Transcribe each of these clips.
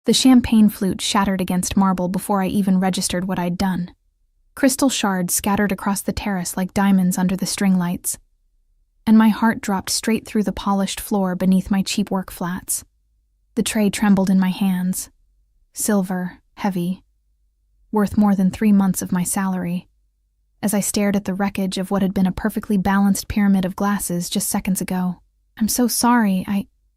The champagne flute shattered against marble before I even registered what I'd done. Crystal shards scattered across the terrace like diamonds under the string lights. And my heart dropped straight through the polished floor beneath my cheap work flats. The tray trembled in my hands. Silver, heavy, worth more than 3 months of my salary, as I stared at the wreckage of what had been a perfectly balanced pyramid of glasses just seconds ago. "I'm so sorry,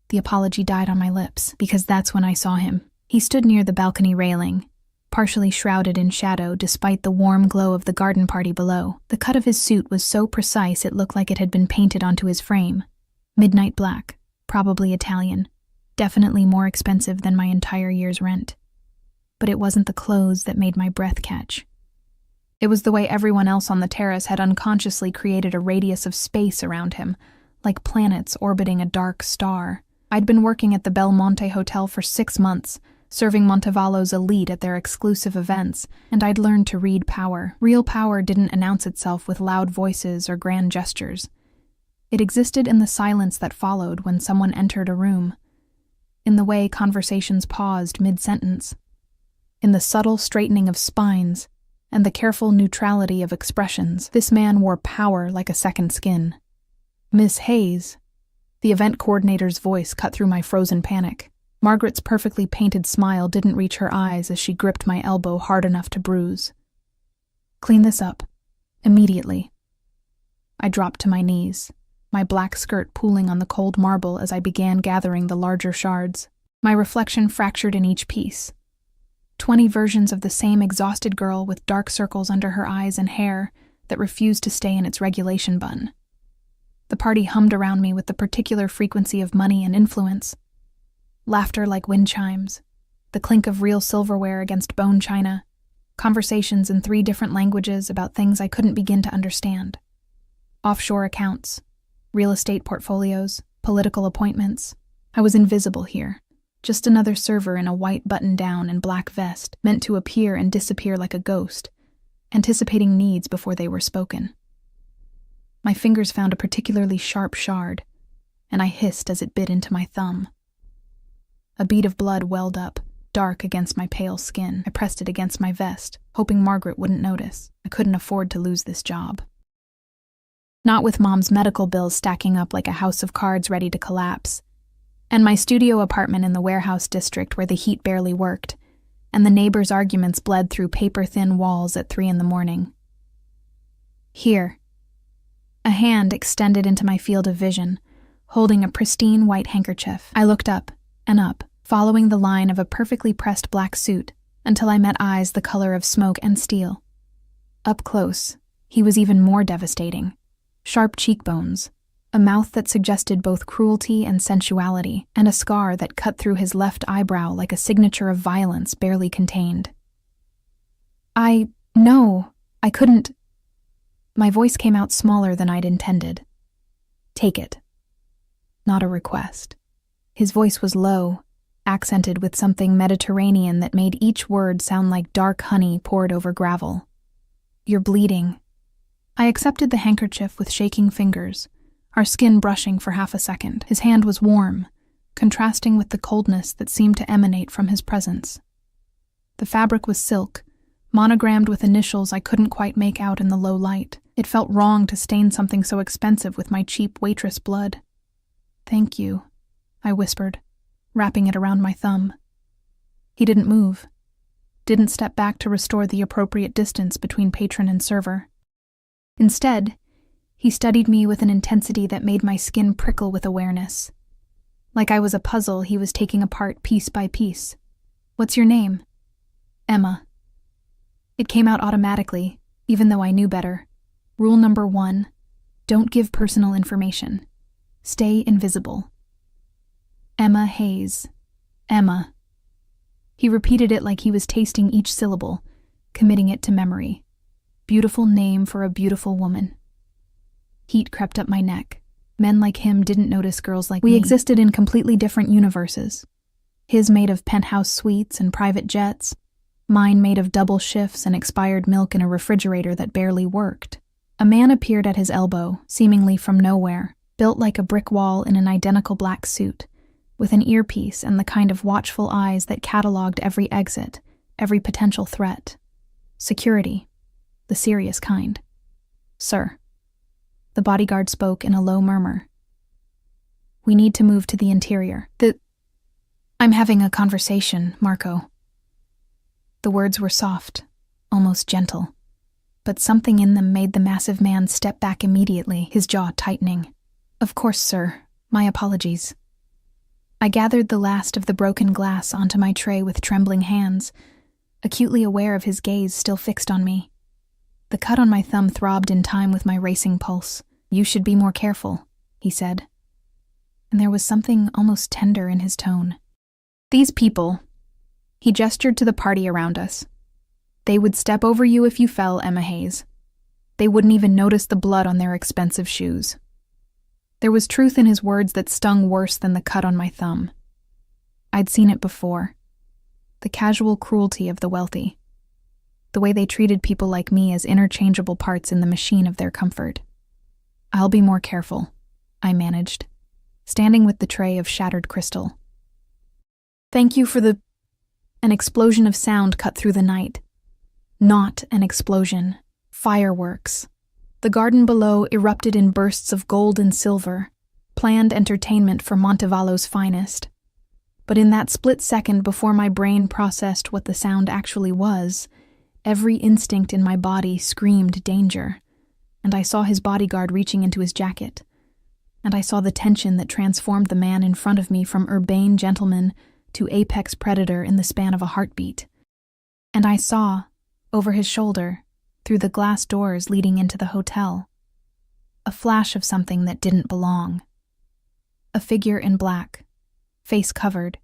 The apology died on my lips, because that's when I saw him. He stood near the balcony railing, partially shrouded in shadow despite the warm glow of the garden party below. The cut of his suit was so precise it looked like it had been painted onto his frame. Midnight black, probably Italian, definitely more expensive than my entire year's rent. But it wasn't the clothes that made my breath catch. It was the way everyone else on the terrace had unconsciously created a radius of space around him, like planets orbiting a dark star. I'd been working at the Belmonte Hotel for 6 months, serving Montevallo's elite at their exclusive events, and I'd learned to read power. Real power didn't announce itself with loud voices or grand gestures. It existed in the silence that followed when someone entered a room, in the way conversations paused mid-sentence, in the subtle straightening of spines, and the careful neutrality of expressions. This man wore power like a second skin. "Miss Hayes," the event coordinator's voice cut through my frozen panic. Margaret's perfectly painted smile didn't reach her eyes as she gripped my elbow hard enough to bruise. "Clean this up. Immediately." I dropped to my knees, my black skirt pooling on the cold marble as I began gathering the larger shards. My reflection fractured in each piece. 20 versions of the same exhausted girl with dark circles under her eyes and hair that refused to stay in its regulation bun. The party hummed around me with the particular frequency of money and influence. Laughter like wind chimes, the clink of real silverware against bone china, conversations in 3 different languages about things I couldn't begin to understand. Offshore accounts, real estate portfolios, political appointments. I was invisible here, just another server in a white button-down and black vest, meant to appear and disappear like a ghost, anticipating needs before they were spoken. My fingers found a particularly sharp shard, and I hissed as it bit into my thumb. A bead of blood welled up, dark against my pale skin. I pressed it against my vest, hoping Margaret wouldn't notice. I couldn't afford to lose this job. Not with Mom's medical bills stacking up like a house of cards ready to collapse, and my studio apartment in the warehouse district where the heat barely worked, and the neighbors' arguments bled through paper-thin walls at 3 a.m. Here. A hand extended into my field of vision, holding a pristine white handkerchief. I looked up and up, following the line of a perfectly pressed black suit until I met eyes the color of smoke and steel. Up close, he was even more devastating. Sharp cheekbones, a mouth that suggested both cruelty and sensuality, and a scar that cut through his left eyebrow like a signature of violence barely contained. No, I couldn't. My voice came out smaller than I'd intended. "Take it." Not a request. His voice was low, accented with something Mediterranean that made each word sound like dark honey poured over gravel. "You're bleeding." I accepted the handkerchief with shaking fingers, our skin brushing for half a second. His hand was warm, contrasting with the coldness that seemed to emanate from his presence. The fabric was silk, monogrammed with initials I couldn't quite make out in the low light. It felt wrong to stain something so expensive with my cheap waitress blood. "Thank you," I whispered, wrapping it around my thumb. He didn't move, didn't step back to restore the appropriate distance between patron and server. Instead, he studied me with an intensity that made my skin prickle with awareness. Like I was a puzzle he was taking apart piece by piece. "What's your name?" "Emma." It came out automatically, even though I knew better. Rule number 1, don't give personal information. Stay invisible. "Emma Hayes. Emma." He repeated it like he was tasting each syllable, committing it to memory. Beautiful name for a beautiful woman. Heat crept up my neck. Men like him didn't notice girls like me. We existed in completely different universes. His made of penthouse suites and private jets. Mine made of double shifts and expired milk in a refrigerator that barely worked. A man appeared at his elbow, seemingly from nowhere, built like a brick wall in an identical black suit, with an earpiece and the kind of watchful eyes that cataloged every exit, every potential threat. Security, the serious kind. "Sir." The bodyguard spoke in a low murmur. "We need to move to the interior. I'm having a conversation, Marco." The words were soft, almost gentle, but something in them made the massive man step back immediately, his jaw tightening. "Of course, sir. My apologies." I gathered the last of the broken glass onto my tray with trembling hands, acutely aware of his gaze still fixed on me. The cut on my thumb throbbed in time with my racing pulse. "You should be more careful," he said. And there was something almost tender in his tone. "These people," he gestured to the party around us, "they would step over you if you fell, Emma Hayes. They wouldn't even notice the blood on their expensive shoes." There was truth in his words that stung worse than the cut on my thumb. I'd seen it before. The casual cruelty of the wealthy. The way they treated people like me as interchangeable parts in the machine of their comfort. "I'll be more careful," I managed, standing with the tray of shattered crystal. "Thank you for the—" An explosion of sound cut through the night. Not an explosion. Fireworks. The garden below erupted in bursts of gold and silver, planned entertainment for Montevallo's finest. But in that split second before my brain processed what the sound actually was, every instinct in my body screamed danger, and I saw his bodyguard reaching into his jacket, and I saw the tension that transformed the man in front of me from urbane gentleman to apex predator in the span of a heartbeat. And I saw, over his shoulder, through the glass doors leading into the hotel, a flash of something that didn't belong. A figure in black, face covered,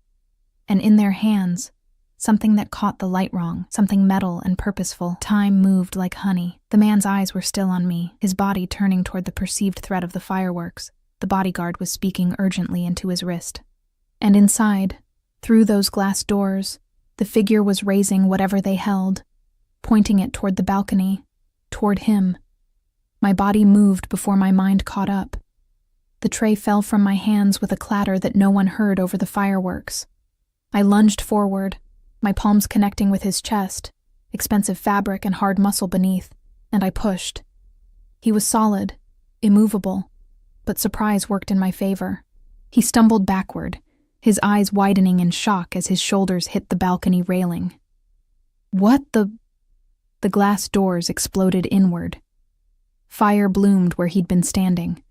and in their hands, something that caught the light wrong, something metal and purposeful. Time moved like honey. The man's eyes were still on me, his body turning toward the perceived threat of the fireworks. The bodyguard was speaking urgently into his wrist. And inside, through those glass doors, the figure was raising whatever they held, pointing it toward the balcony, toward him. My body moved before my mind caught up. The tray fell from my hands with a clatter that no one heard over the fireworks. I lunged forward, my palms connecting with his chest, expensive fabric and hard muscle beneath, and I pushed. He was solid, immovable, but surprise worked in my favor. He stumbled backward, his eyes widening in shock as his shoulders hit the balcony railing. "What the—" The glass doors exploded inward. Fire bloomed where he'd been standing,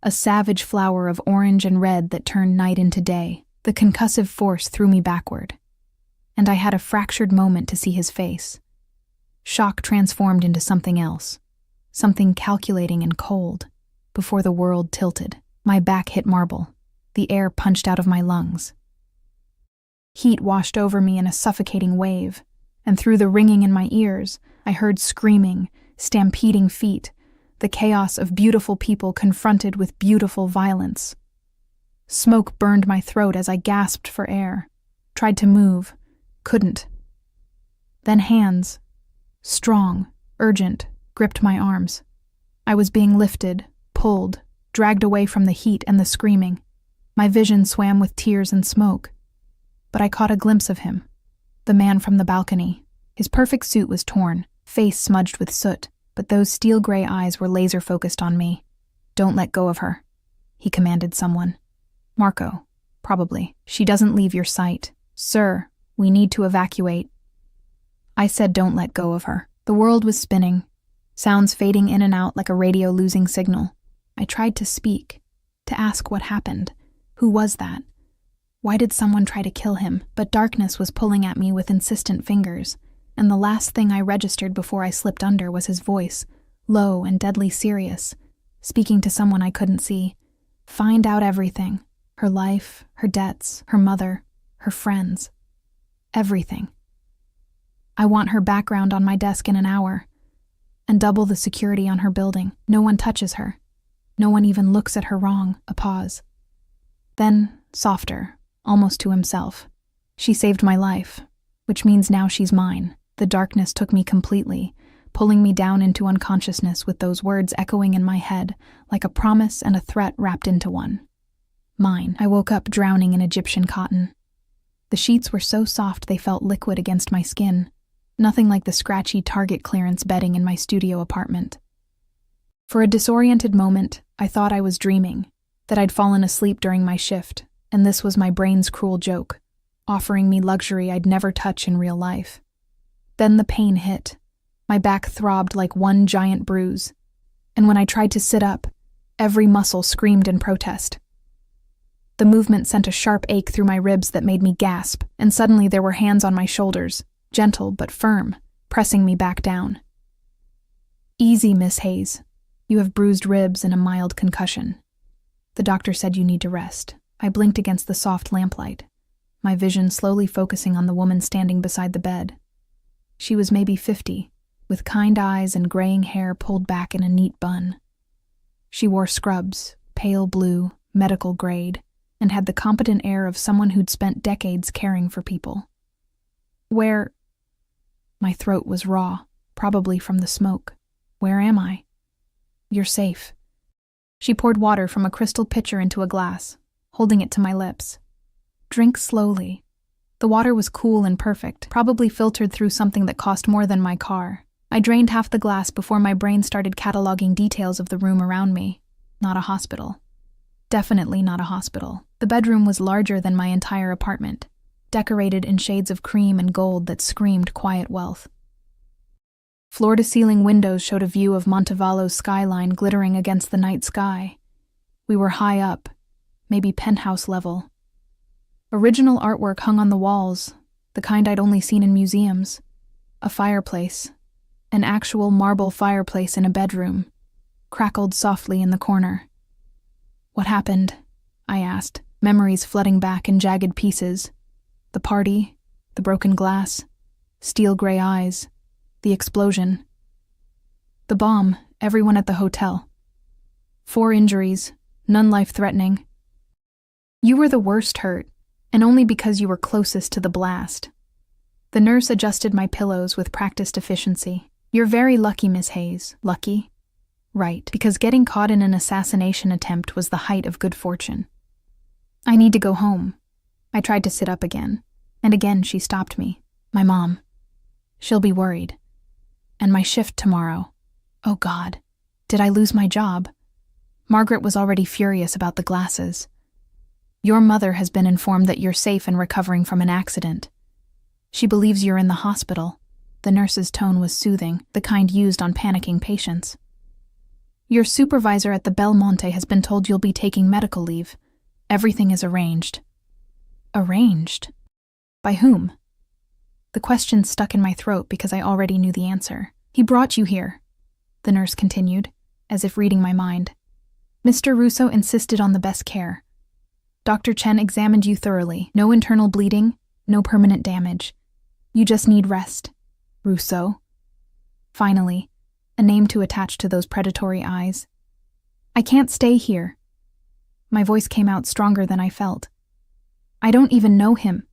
a savage flower of orange and red that turned night into day. The concussive force threw me backward, and I had a fractured moment to see his face. Shock transformed into something else, something calculating and cold, before the world tilted. My back hit marble. The air punched out of my lungs. Heat washed over me in a suffocating wave, and through the ringing in my ears, I heard screaming, stampeding feet, the chaos of beautiful people confronted with beautiful violence. Smoke burned my throat as I gasped for air, tried to move, couldn't. Then hands, strong, urgent, gripped my arms. I was being lifted, pulled, dragged away from the heat and the screaming. My vision swam with tears and smoke. But I caught a glimpse of him, the man from the balcony. His perfect suit was torn, face smudged with soot, but those steel-gray eyes were laser-focused on me. "Don't let go of her," he commanded someone. "Marco, probably. She doesn't leave your sight. Sir, we need to evacuate." I said don't let go of her. The world was spinning, sounds fading in and out like a radio losing signal. I tried to speak, to ask what happened. Who was that? Why did someone try to kill him? But darkness was pulling at me with insistent fingers, and the last thing I registered before I slipped under was his voice, low and deadly serious, speaking to someone I couldn't see. Find out everything. Her life, her debts, her mother, her friends. Everything. I want her background on my desk in an hour, and double the security on her building. No one touches her. No one even looks at her wrong. A pause. Then, softer, almost to himself. She saved my life, which means now she's mine. The darkness took me completely, pulling me down into unconsciousness with those words echoing in my head like a promise and a threat wrapped into one. Mine. I woke up drowning in Egyptian cotton. The sheets were so soft they felt liquid against my skin, nothing like the scratchy Target clearance bedding in my studio apartment. For a disoriented moment, I thought I was dreaming, that I'd fallen asleep during my shift, and this was my brain's cruel joke, offering me luxury I'd never touch in real life. Then the pain hit. My back throbbed like one giant bruise, and when I tried to sit up, every muscle screamed in protest. The movement sent a sharp ache through my ribs that made me gasp, and suddenly there were hands on my shoulders, gentle but firm, pressing me back down. "Easy, Miss Hayes. You have bruised ribs and a mild concussion. The doctor said you need to rest." I blinked against the soft lamplight, my vision slowly focusing on the woman standing beside the bed. She was maybe 50, with kind eyes and graying hair pulled back in a neat bun. She wore scrubs, pale blue, medical grade, and had the competent air of someone who'd spent decades caring for people. "Where?" My throat was raw, probably from the smoke. "Where am I?" "You're safe." She poured water from a crystal pitcher into a glass, holding it to my lips. "Drink slowly." The water was cool and perfect, probably filtered through something that cost more than my car. I drained half the glass before my brain started cataloging details of the room around me. Not a hospital. Definitely not a hospital. The bedroom was larger than my entire apartment, decorated in shades of cream and gold that screamed quiet wealth. Floor-to-ceiling windows showed a view of Montevallo's skyline glittering against the night sky. We were high up, maybe penthouse level. Original artwork hung on the walls, the kind I'd only seen in museums. A fireplace, an actual marble fireplace in a bedroom, crackled softly in the corner. "What happened?" I asked, memories flooding back in jagged pieces. The party, the broken glass, steel gray eyes, the explosion. "The bomb, everyone at the hotel. 4 injuries, none life-threatening." "You were the worst hurt, and only because you were closest to the blast." The nurse adjusted my pillows with practiced efficiency. "You're very lucky, Miss Hayes." "Lucky?" "Right, because getting caught in an assassination attempt was the height of good fortune." "I need to go home." I tried to sit up again, and again she stopped me. "My mom. She'll be worried. And my shift tomorrow. Oh God, did I lose my job?" Margaret was already furious about the glasses. "Your mother has been informed that you're safe and recovering from an accident. She believes you're in the hospital." The nurse's tone was soothing, the kind used on panicking patients. "Your supervisor at the Belmonte has been told you'll be taking medical leave. Everything is arranged." "Arranged? By whom?" The question stuck in my throat because I already knew the answer. "He brought you here," the nurse continued, as if reading my mind. "Mr. Russo insisted on the best care. Dr. Chen examined you thoroughly. No internal bleeding, no permanent damage. You just need rest. Russo." Finally, a name to attach to those predatory eyes. "I can't stay here." My voice came out stronger than I felt. "I don't even know him.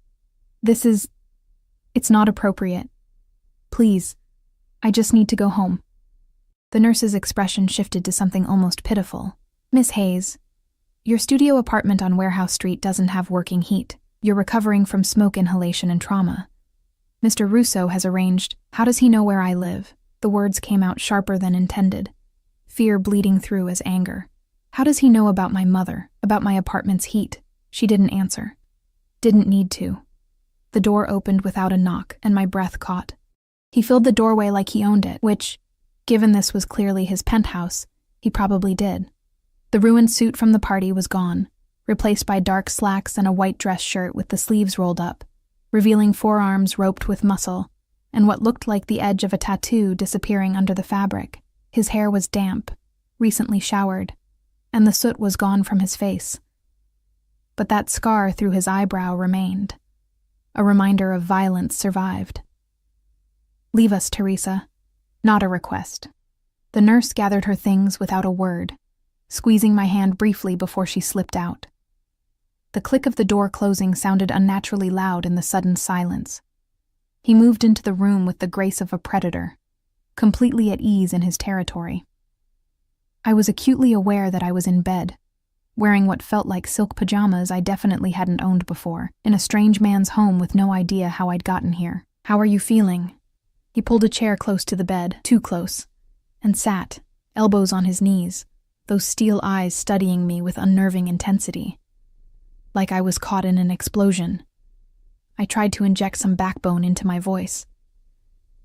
It's not appropriate. Please, I just need to go home." The nurse's expression shifted to something almost pitiful. "Miss Hayes, your studio apartment on Warehouse Street doesn't have working heat. You're recovering from smoke inhalation and trauma. Mr. Russo has arranged. How does he know where I live?" The words came out sharper than intended, fear bleeding through as anger. "How does he know about my mother, about my apartment's heat?" She didn't answer. Didn't need to. The door opened without a knock, and my breath caught. He filled the doorway like he owned it, which, given this was clearly his penthouse, he probably did. The ruined suit from the party was gone, replaced by dark slacks and a white dress shirt with the sleeves rolled up, revealing forearms roped with muscle, and what looked like the edge of a tattoo disappearing under the fabric. His hair was damp, recently showered, and the soot was gone from his face. But that scar through his eyebrow remained. A reminder of violence survived. "Leave us, Teresa." Not a request. The nurse gathered her things without a word, squeezing my hand briefly before she slipped out. The click of the door closing sounded unnaturally loud in the sudden silence. He moved into the room with the grace of a predator, completely at ease in his territory. I was acutely aware that I was in bed, wearing what felt like silk pajamas I definitely hadn't owned before, in a strange man's home with no idea how I'd gotten here. "How are you feeling?" He pulled a chair close to the bed, too close, and sat, elbows on his knees, those steel eyes studying me with unnerving intensity. Like I was caught in an explosion. I tried to inject some backbone into my voice.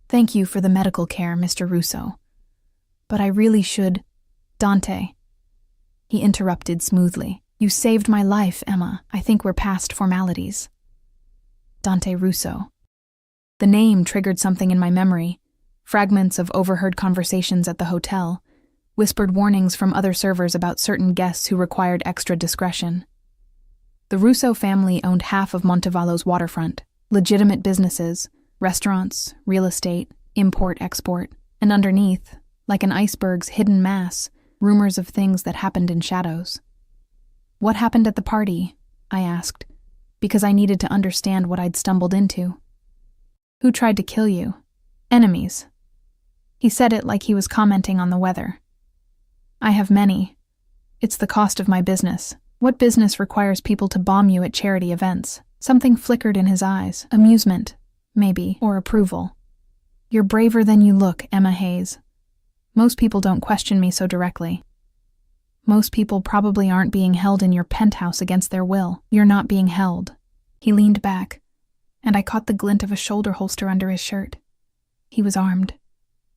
"Thank you for the medical care, Mr. Russo. But I really should—" "Dante." He interrupted smoothly. "You saved my life, Emma. I think we're past formalities." Dante Russo. The name triggered something in my memory. Fragments of overheard conversations at the hotel, whispered warnings from other servers about certain guests who required extra discretion. The Russo family owned half of Montevallo's waterfront, legitimate businesses, restaurants, real estate, import-export, and underneath, like an iceberg's hidden mass, rumors of things that happened in shadows. "What happened at the party?" I asked, because I needed to understand what I'd stumbled into. "Who tried to kill you?" "Enemies." He said it like he was commenting on the weather. "I have many. It's the cost of my business. What business requires people to bomb you at charity events?" Something flickered in his eyes. Amusement, maybe, or approval. "You're braver than you look, Emma Hayes. Most people don't question me so directly. Most people probably aren't being held in your penthouse against their will. You're not being held." He leaned back, and I caught the glint of a shoulder holster under his shirt. He was armed.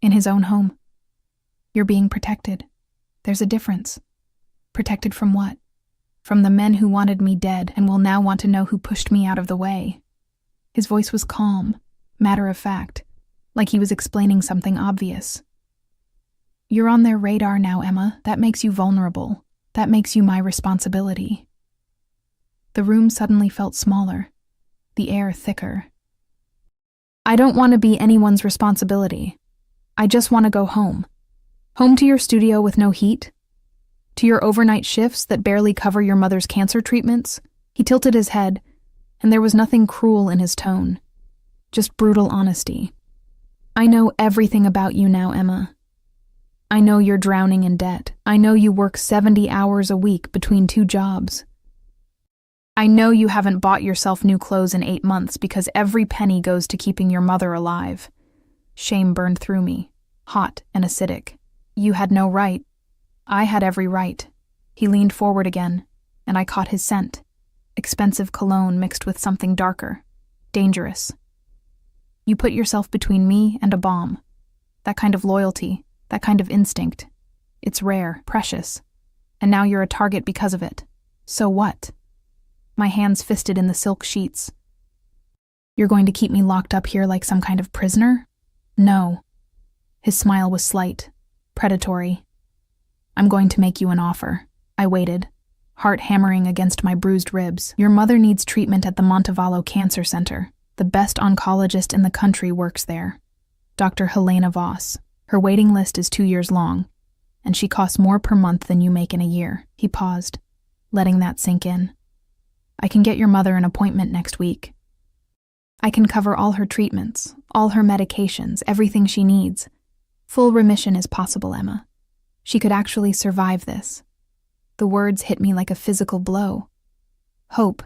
In his own home. "You're being protected. There's a difference. Protected from what? From the men who wanted me dead and will now want to know who pushed me out of the way." His voice was calm, matter of fact, like he was explaining something obvious. "You're on their radar now, Emma. That makes you vulnerable. That makes you my responsibility." The room suddenly felt smaller, the air thicker. "I don't want to be anyone's responsibility. I just want to go home. Home to your studio with no heat? To your overnight shifts that barely cover your mother's cancer treatments?" He tilted his head, and there was nothing cruel in his tone. Just brutal honesty. "I know everything about you now, Emma. I know you're drowning in debt. I know you work 70 hours a week between 2 jobs. I know you haven't bought yourself new clothes in 8 months because every penny goes to keeping your mother alive." Shame burned through me, hot and acidic. "You had no right. I had every right." He leaned forward again, and I caught his scent. Expensive cologne mixed with something darker, dangerous. "You put yourself between me and a bomb. That kind of loyalty, that kind of instinct. It's rare, precious. And now you're a target because of it. So what?" My hands fisted in the silk sheets. "You're going to keep me locked up here like some kind of prisoner?" "No." His smile was slight, predatory. "I'm going to make you an offer." I waited, heart hammering against my bruised ribs. "Your mother needs treatment at the Montevallo Cancer Center. The best oncologist in the country works there. Dr. Helena Voss. Her waiting list is 2 years long, and she costs more per month than you make in a year." He paused, letting that sink in. "I can get your mother an appointment next week. I can cover all her treatments, all her medications, everything she needs. Full remission is possible, Emma. She could actually survive this." The words hit me like a physical blow. Hope,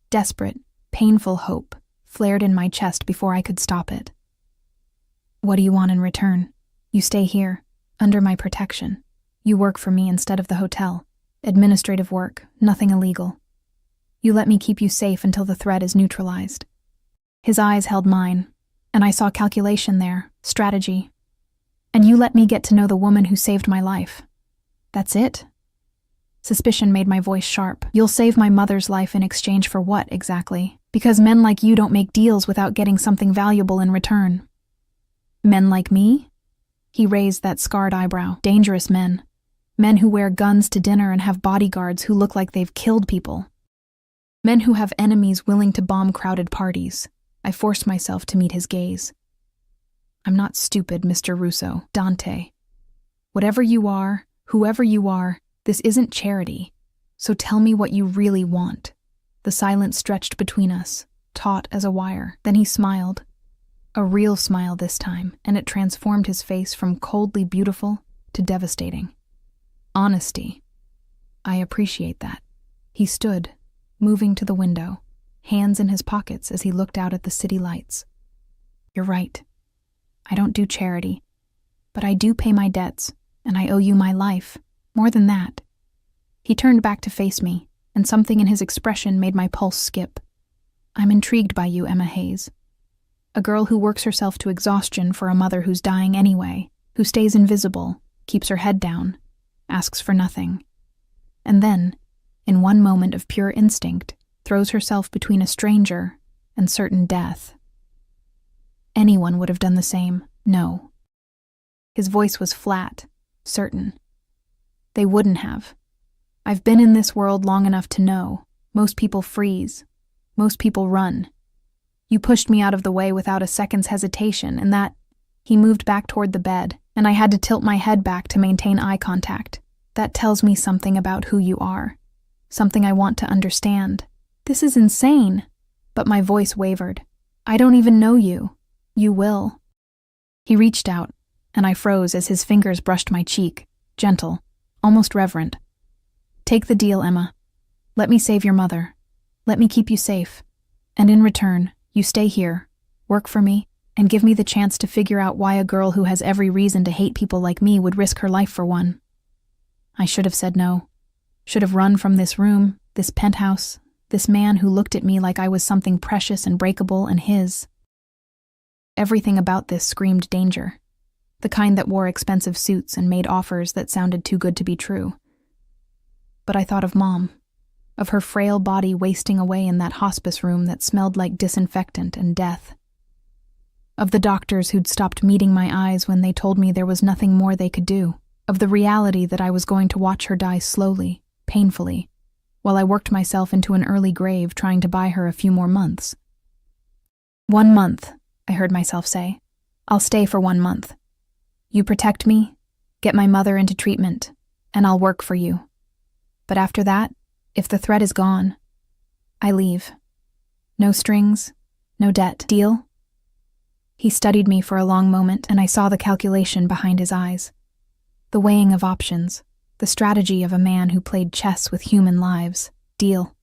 desperate, painful hope, flared in my chest before I could stop it. "What do you want in return? You stay here, under my protection. You work for me instead of the hotel. Administrative work, nothing illegal. You let me keep you safe until the threat is neutralized." His eyes held mine, and I saw calculation there, strategy. "And you let me get to know the woman who saved my life. That's it?" Suspicion made my voice sharp. "You'll save my mother's life in exchange for what, exactly? Because men like you don't make deals without getting something valuable in return." "Men like me?" He raised that scarred eyebrow. "Dangerous men. Men who wear guns to dinner and have bodyguards who look like they've killed people. Men who have enemies willing to bomb crowded parties." I forced myself to meet his gaze. "I'm not stupid, Mr. Russo. Dante. Whatever you are, whoever you are, this isn't charity. So tell me what you really want." The silence stretched between us, taut as a wire. Then he smiled. A real smile this time, and it transformed his face from coldly beautiful to devastating. "Honesty." I appreciate that. He stood, moving to the window, hands in his pockets as he looked out at the city lights. You're right. I don't do charity, but I do pay my debts, and I owe you my life. More than that. He turned back to face me, and something in his expression made my pulse skip. I'm intrigued by you, Emma Hayes. A girl who works herself to exhaustion for a mother who's dying anyway, who stays invisible, keeps her head down, asks for nothing. And then, in one moment of pure instinct, throws herself between a stranger and certain death. Anyone would have done the same. No. His voice was flat, certain. They wouldn't have. I've been in this world long enough to know. Most people freeze. Most people run. You pushed me out of the way without a second's hesitation, and that... He moved back toward the bed, and I had to tilt my head back to maintain eye contact. That tells me something about who you are. Something I want to understand. This is insane. But my voice wavered. I don't even know you. You will. He reached out, and I froze as his fingers brushed my cheek, gentle, almost reverent. Take the deal, Emma. Let me save your mother. Let me keep you safe. And in return, you stay here, work for me, and give me the chance to figure out why a girl who has every reason to hate people like me would risk her life for one. I should have said no. Should have run from this room, this penthouse, this man who looked at me like I was something precious and breakable and his. Everything about this screamed danger. The kind that wore expensive suits and made offers that sounded too good to be true. But I thought of Mom, of her frail body wasting away in that hospice room that smelled like disinfectant and death. Of the doctors who'd stopped meeting my eyes when they told me there was nothing more they could do. Of the reality that I was going to watch her die slowly, painfully, while I worked myself into an early grave trying to buy her a few more months. 1 month, I heard myself say. I'll stay for 1 month. You protect me, get my mother into treatment, and I'll work for you. But after that, if the threat is gone, I leave. No strings, no debt. Deal? He studied me for a long moment, and I saw the calculation behind his eyes. The weighing of options, the strategy of a man who played chess with human lives. Deal.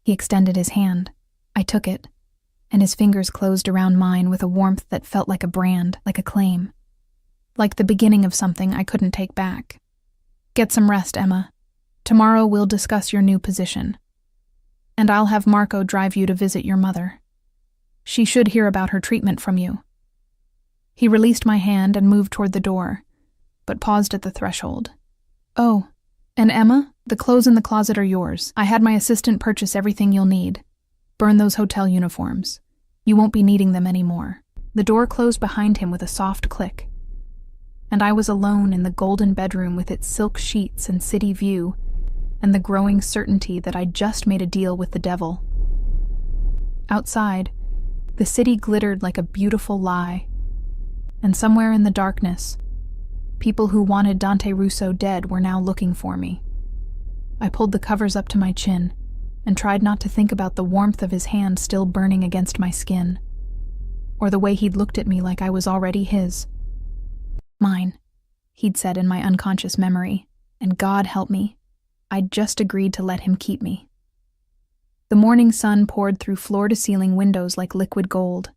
He extended his hand. I took it, and his fingers closed around mine with a warmth that felt like a brand, like a claim. Like the beginning of something I couldn't take back. Get some rest, Emma. Tomorrow we'll discuss your new position. And I'll have Marco drive you to visit your mother. She should hear about her treatment from you. He released my hand and moved toward the door, but paused at the threshold. Oh, and Emma, the clothes in the closet are yours. I had my assistant purchase everything you'll need. Burn those hotel uniforms. You won't be needing them anymore. The door closed behind him with a soft click, and I was alone in the golden bedroom with its silk sheets and city view, and the growing certainty that I'd just made a deal with the devil. Outside, the city glittered like a beautiful lie, and somewhere in the darkness, people who wanted Dante Russo dead were now looking for me. I pulled the covers up to my chin and tried not to think about the warmth of his hand still burning against my skin, or the way he'd looked at me like I was already his. Mine, he'd said in my unconscious memory, and God help me, I'd just agreed to let him keep me. The morning sun poured through floor-to-ceiling windows like liquid gold,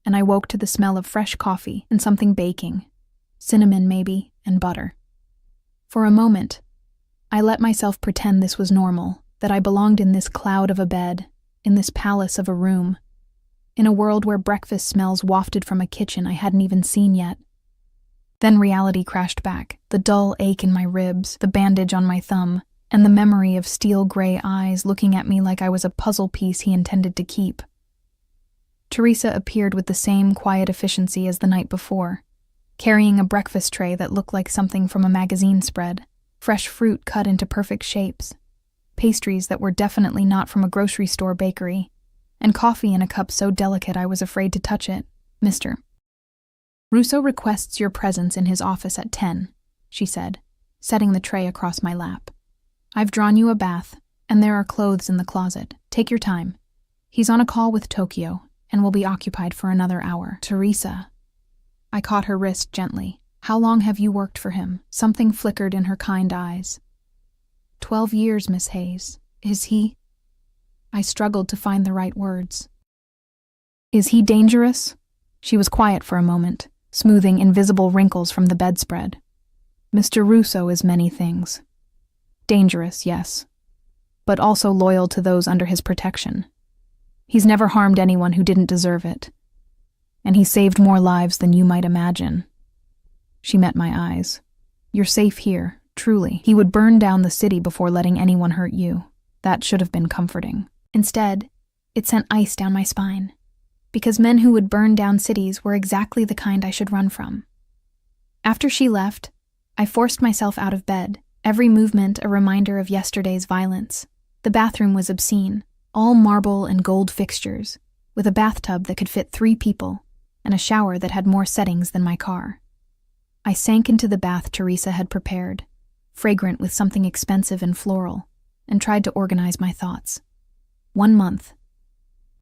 and I woke to the smell of fresh coffee and something baking, cinnamon maybe, and butter. For a moment, I let myself pretend this was normal, that I belonged in this cloud of a bed, in this palace of a room, in a world where breakfast smells wafted from a kitchen I hadn't even seen yet. Then reality crashed back, the dull ache in my ribs, the bandage on my thumb, and the memory of steel-gray eyes looking at me like I was a puzzle piece he intended to keep. Teresa appeared with the same quiet efficiency as the night before, carrying a breakfast tray that looked like something from a magazine spread, fresh fruit cut into perfect shapes, pastries that were definitely not from a grocery store bakery, and coffee in a cup so delicate I was afraid to touch it. Mr. Russo requests your presence in his office at 10, she said, setting the tray across my lap. I've drawn you a bath, and there are clothes in the closet. Take your time. He's on a call with Tokyo, and will be occupied for another hour. Teresa. I caught her wrist gently. How long have you worked for him? Something flickered in her kind eyes. 12 years, Miss Hayes. Is he? I struggled to find the right words. Is he dangerous? She was quiet for a moment, smoothing invisible wrinkles from the bedspread. Mr. Russo is many things. Dangerous, yes, but also loyal to those under his protection. He's never harmed anyone who didn't deserve it, and he saved more lives than you might imagine. She met my eyes. You're safe here, truly. He would burn down the city before letting anyone hurt you. That should have been comforting. Instead, it sent ice down my spine, because men who would burn down cities were exactly the kind I should run from. After she left, I forced myself out of bed, every movement a reminder of yesterday's violence. The bathroom was obscene, all marble and gold fixtures, with a bathtub that could fit 3 people, and a shower that had more settings than my car. I sank into the bath Teresa had prepared, fragrant with something expensive and floral, and tried to organize my thoughts. 1 month.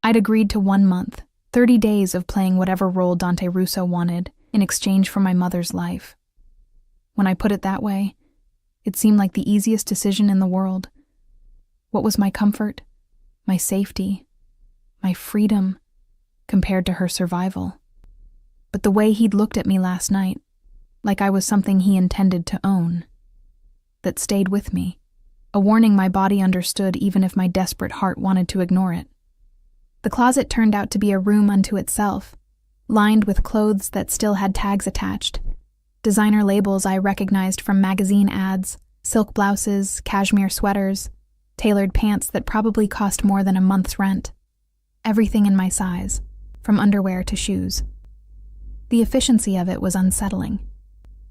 I'd agreed to 1 month, 30 days of playing whatever role Dante Russo wanted in exchange for my mother's life. When I put it that way, it seemed like the easiest decision in the world. What was my comfort, my safety, my freedom, compared to her survival? But the way he'd looked at me last night, like I was something he intended to own, that stayed with me, a warning my body understood even if my desperate heart wanted to ignore it. The closet turned out to be a room unto itself, lined with clothes that still had tags attached, designer labels I recognized from magazine ads, silk blouses, cashmere sweaters, tailored pants that probably cost more than a month's rent. Everything in my size, from underwear to shoes. The efficiency of it was unsettling.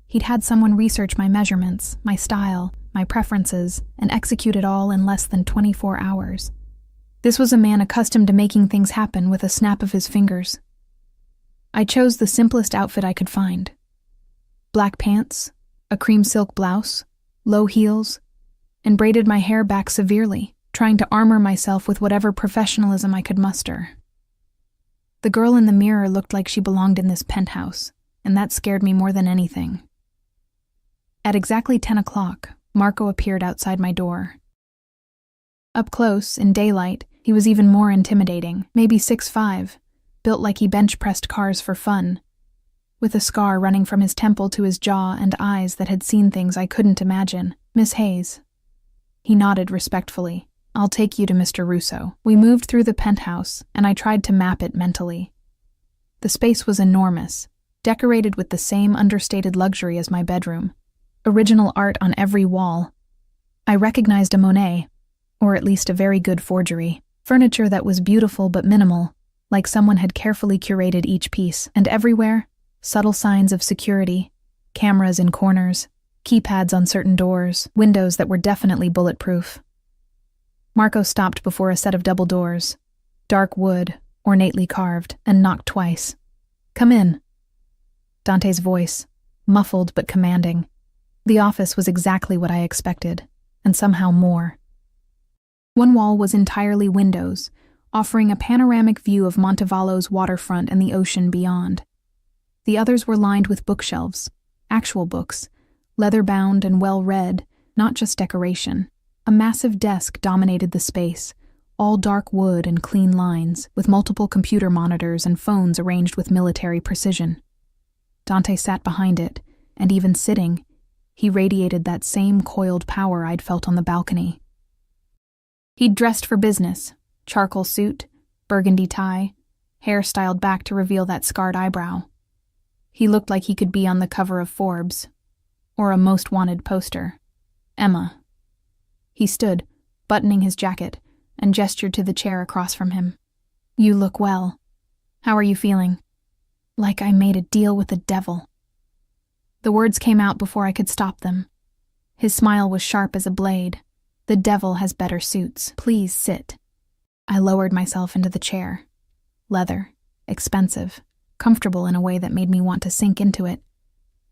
He'd had someone research my measurements, my style, my preferences, and execute it all in less than 24 hours. This was a man accustomed to making things happen with a snap of his fingers. I chose the simplest outfit I could find. Black pants, a cream silk blouse, low heels, and braided my hair back severely, trying to armor myself with whatever professionalism I could muster. The girl in the mirror looked like she belonged in this penthouse, and that scared me more than anything. At exactly 10 o'clock, Marco appeared outside my door. Up close, in daylight, he was even more intimidating, maybe 6'5", built like he bench-pressed cars for fun, with a scar running from his temple to his jaw and eyes that had seen things I couldn't imagine. Miss Hayes. He nodded respectfully. I'll take you to Mr. Russo. We moved through the penthouse, and I tried to map it mentally. The space was enormous, decorated with the same understated luxury as my bedroom. Original art on every wall. I recognized a Monet, or at least a very good forgery. Furniture that was beautiful but minimal, like someone had carefully curated each piece, and everywhere, subtle signs of security, cameras in corners, keypads on certain doors, windows that were definitely bulletproof. Marco stopped before a set of double doors, dark wood, ornately carved, and knocked twice. Come in. Dante's voice, muffled but commanding. The office was exactly what I expected, and somehow more. One wall was entirely windows, offering a panoramic view of Montevallo's waterfront and the ocean beyond. The others were lined with bookshelves, actual books, leather-bound and well-read, not just decoration. A massive desk dominated the space, all dark wood and clean lines, with multiple computer monitors and phones arranged with military precision. Dante sat behind it, and even sitting, he radiated that same coiled power I'd felt on the balcony. He'd dressed for business, charcoal suit, burgundy tie, hair styled back to reveal that scarred eyebrow. He looked like he could be on the cover of Forbes, or a most wanted poster. Emma. He stood, buttoning his jacket, and gestured to the chair across from him. You look well. How are you feeling? Like I made a deal with the devil. The words came out before I could stop them. His smile was sharp as a blade. The devil has better suits. Please sit. I lowered myself into the chair. Leather, expensive, comfortable in a way that made me want to sink into it,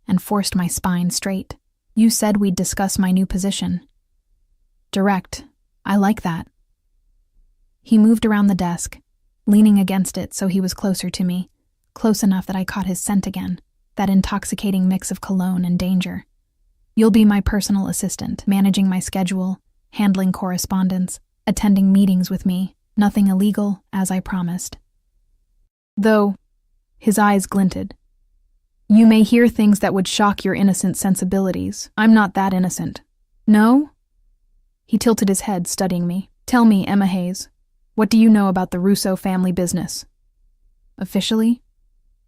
and forced my spine straight. You said we'd discuss my new position. Direct. I like that. He moved around the desk, leaning against it so he was closer to me, close enough that I caught his scent again, that intoxicating mix of cologne and danger. You'll be my personal assistant, managing my schedule, handling correspondence, attending meetings with me, nothing illegal, as I promised. Though, his eyes glinted. You may hear things that would shock your innocent sensibilities. I'm not that innocent. No? He tilted his head, studying me. Tell me, Emma Hayes, what do you know about the Russo family business? Officially?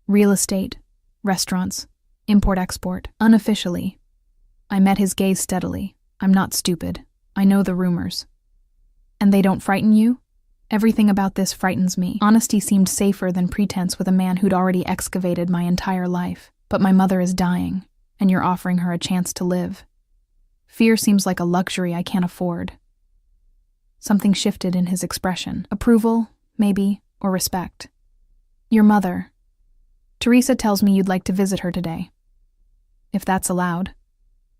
Real estate, restaurants, import-export. Unofficially. I met his gaze steadily. I'm not stupid. I know the rumors. And they don't frighten you? Everything about this frightens me. Honesty seemed safer than pretense with a man who'd already excavated my entire life. But my mother is dying, and you're offering her a chance to live. Fear seems like a luxury I can't afford. Something shifted in his expression. Approval, maybe, or respect. Your mother. Teresa tells me you'd like to visit her today. If that's allowed.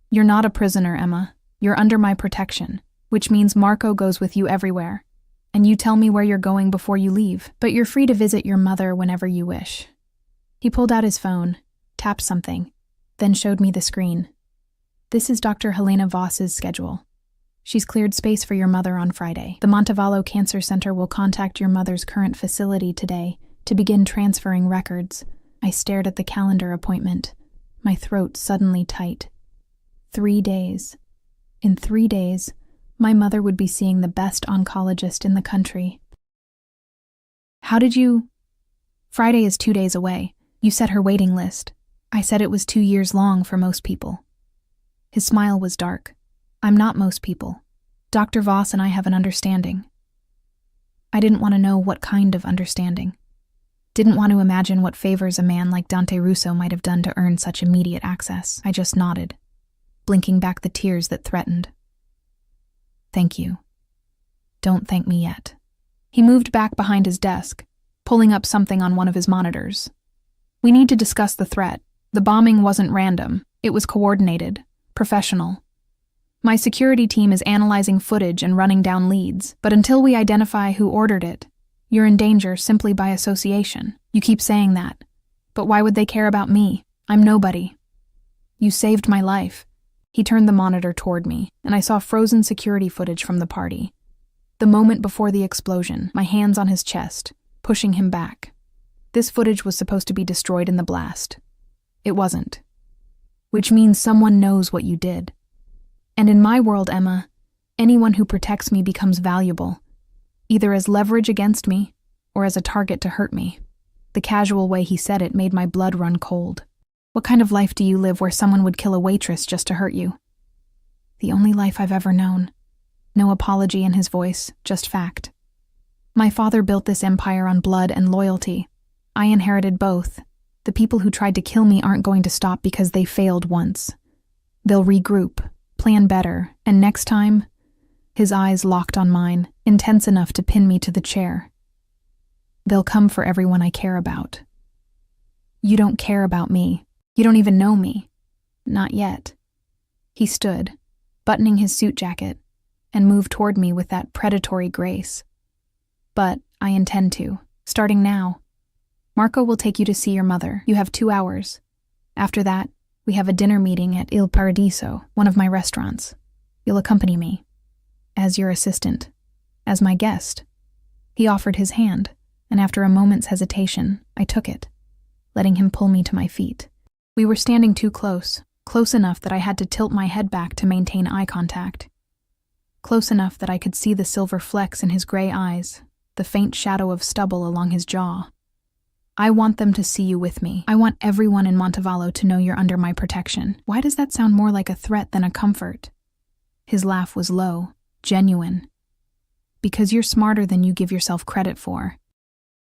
You're not a prisoner, Emma. You're under my protection, which means Marco goes with you everywhere. And you tell me where you're going before you leave, but you're free to visit your mother whenever you wish. He pulled out his phone, tapped something, then showed me the screen. This is Dr. Helena Voss's schedule. She's cleared space for your mother on Friday. The Montevallo Cancer Center will contact your mother's current facility today to begin transferring records. I stared at the calendar appointment, my throat suddenly tight. 3 days. In 3 days, my mother would be seeing the best oncologist in the country. How did you... Friday is 2 days away. You set her waiting list. I said it was 2 years long for most people. His smile was dark. I'm not most people. Dr. Voss and I have an understanding. I didn't want to know what kind of understanding. Didn't want to imagine what favors a man like Dante Russo might have done to earn such immediate access. I just nodded, blinking back the tears that threatened. Thank you. Don't thank me yet. He moved back behind his desk, pulling up something on one of his monitors. We need to discuss the threat. The bombing wasn't random. It was coordinated, professional. My security team is analyzing footage and running down leads, but until we identify who ordered it, you're in danger simply by association. You keep saying that. But why would they care about me? I'm nobody. You saved my life. He turned the monitor toward me, and I saw frozen security footage from the party. The moment before the explosion, my hands on his chest, pushing him back. This footage was supposed to be destroyed in the blast. It wasn't. Which means someone knows what you did. And in my world, Emma, anyone who protects me becomes valuable, either as leverage against me or as a target to hurt me. The casual way he said it made my blood run cold. What kind of life do you live where someone would kill a waitress just to hurt you? The only life I've ever known. No apology in his voice, just fact. My father built this empire on blood and loyalty. I inherited both. The people who tried to kill me aren't going to stop because they failed once. They'll regroup, plan better, and next time, his eyes locked on mine, intense enough to pin me to the chair. They'll come for everyone I care about. You don't care about me. You don't even know me. Not yet. He stood, buttoning his suit jacket, and moved toward me with that predatory grace. But I intend to, starting now. Marco will take you to see your mother. You have 2 hours. After that, we have a dinner meeting at Il Paradiso, one of my restaurants. You'll accompany me. As your assistant. As my guest. He offered his hand, and after a moment's hesitation, I took it, letting him pull me to my feet. We were standing too close enough that I had to tilt my head back to maintain eye contact. Close enough that I could see the silver flecks in his gray eyes, the faint shadow of stubble along his jaw. I want them to see you with me. I want everyone in Montevallo to know you're under my protection. Why does that sound more like a threat than a comfort? His laugh was low, genuine. Because you're smarter than you give yourself credit for.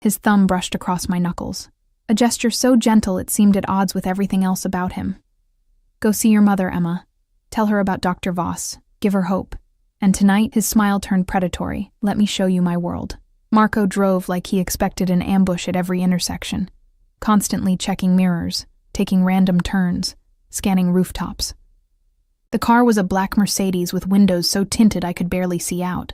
His thumb brushed across my knuckles. A gesture so gentle it seemed at odds with everything else about him. Go see your mother, Emma. Tell her about Dr. Voss. Give her hope. And tonight, his smile turned predatory. Let me show you my world. Marco drove like he expected an ambush at every intersection, constantly checking mirrors, taking random turns, scanning rooftops. The car was a black Mercedes with windows so tinted I could barely see out,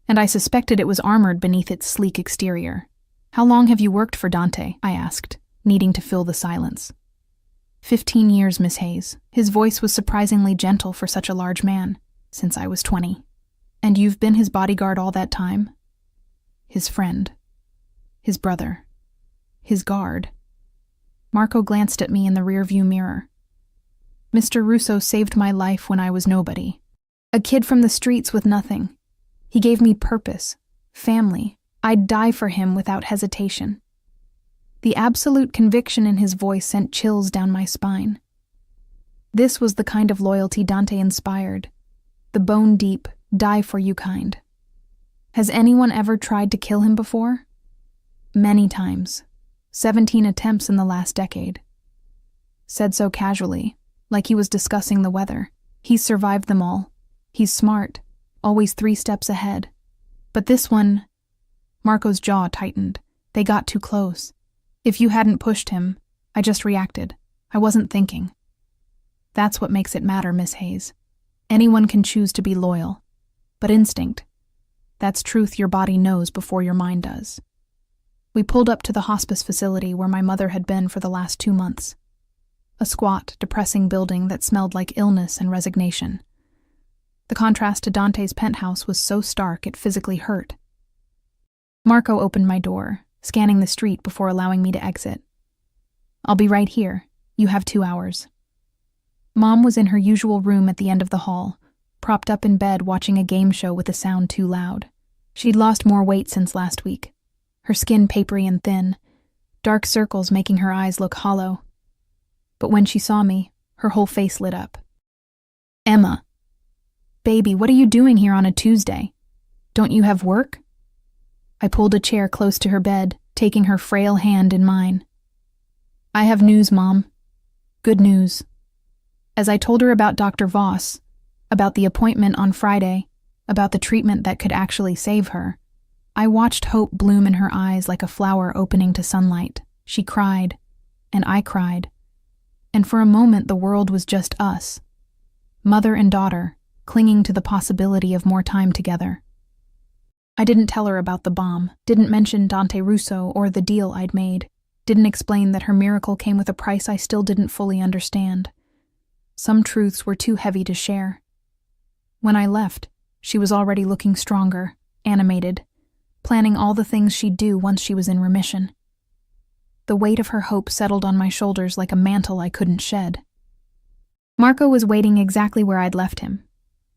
and I suspected it was armored beneath its sleek exterior. How long have you worked for Dante? I asked, needing to fill the silence. 15 years, Miss Hayes. His voice was surprisingly gentle for such a large man. Since I was 20. And you've been his bodyguard all that time? His friend. His brother. His guard. Marco glanced at me in the rearview mirror. Mr. Russo saved my life when I was nobody. A kid from the streets with nothing. He gave me purpose, family. I'd die for him without hesitation. The absolute conviction in his voice sent chills down my spine. This was the kind of loyalty Dante inspired. The bone-deep, die-for-you kind. Has anyone ever tried to kill him before? Many times. 17 attempts in the last decade. Said so casually, like he was discussing the weather. He's survived them all. He's smart, always 3 steps ahead. But this one... Marco's jaw tightened. They got too close. If you hadn't pushed him, I just reacted. I wasn't thinking. That's what makes it matter, Miss Hayes. Anyone can choose to be loyal. But instinct, that's truth your body knows before your mind does. We pulled up to the hospice facility where my mother had been for the last 2 months. A squat, depressing building that smelled like illness and resignation. The contrast to Dante's penthouse was so stark it physically hurt. Marco opened my door, scanning the street before allowing me to exit. I'll be right here. You have 2 hours. Mom was in her usual room at the end of the hall, propped up in bed watching a game show with the sound too loud. She'd lost more weight since last week, her skin papery and thin, dark circles making her eyes look hollow. But when she saw me, her whole face lit up. Emma. Baby, what are you doing here on a Tuesday? Don't you have work? I pulled a chair close to her bed, taking her frail hand in mine. I have news, Mom. Good news. As I told her about Dr. Voss, about the appointment on Friday, about the treatment that could actually save her, I watched hope bloom in her eyes like a flower opening to sunlight. She cried, and I cried. And for a moment the world was just us, mother and daughter, clinging to the possibility of more time together. I didn't tell her about the bomb, didn't mention Dante Russo or the deal I'd made, didn't explain that her miracle came with a price I still didn't fully understand. Some truths were too heavy to share. When I left, she was already looking stronger, animated, planning all the things she'd do once she was in remission. The weight of her hope settled on my shoulders like a mantle I couldn't shed. Marco was waiting exactly where I'd left him,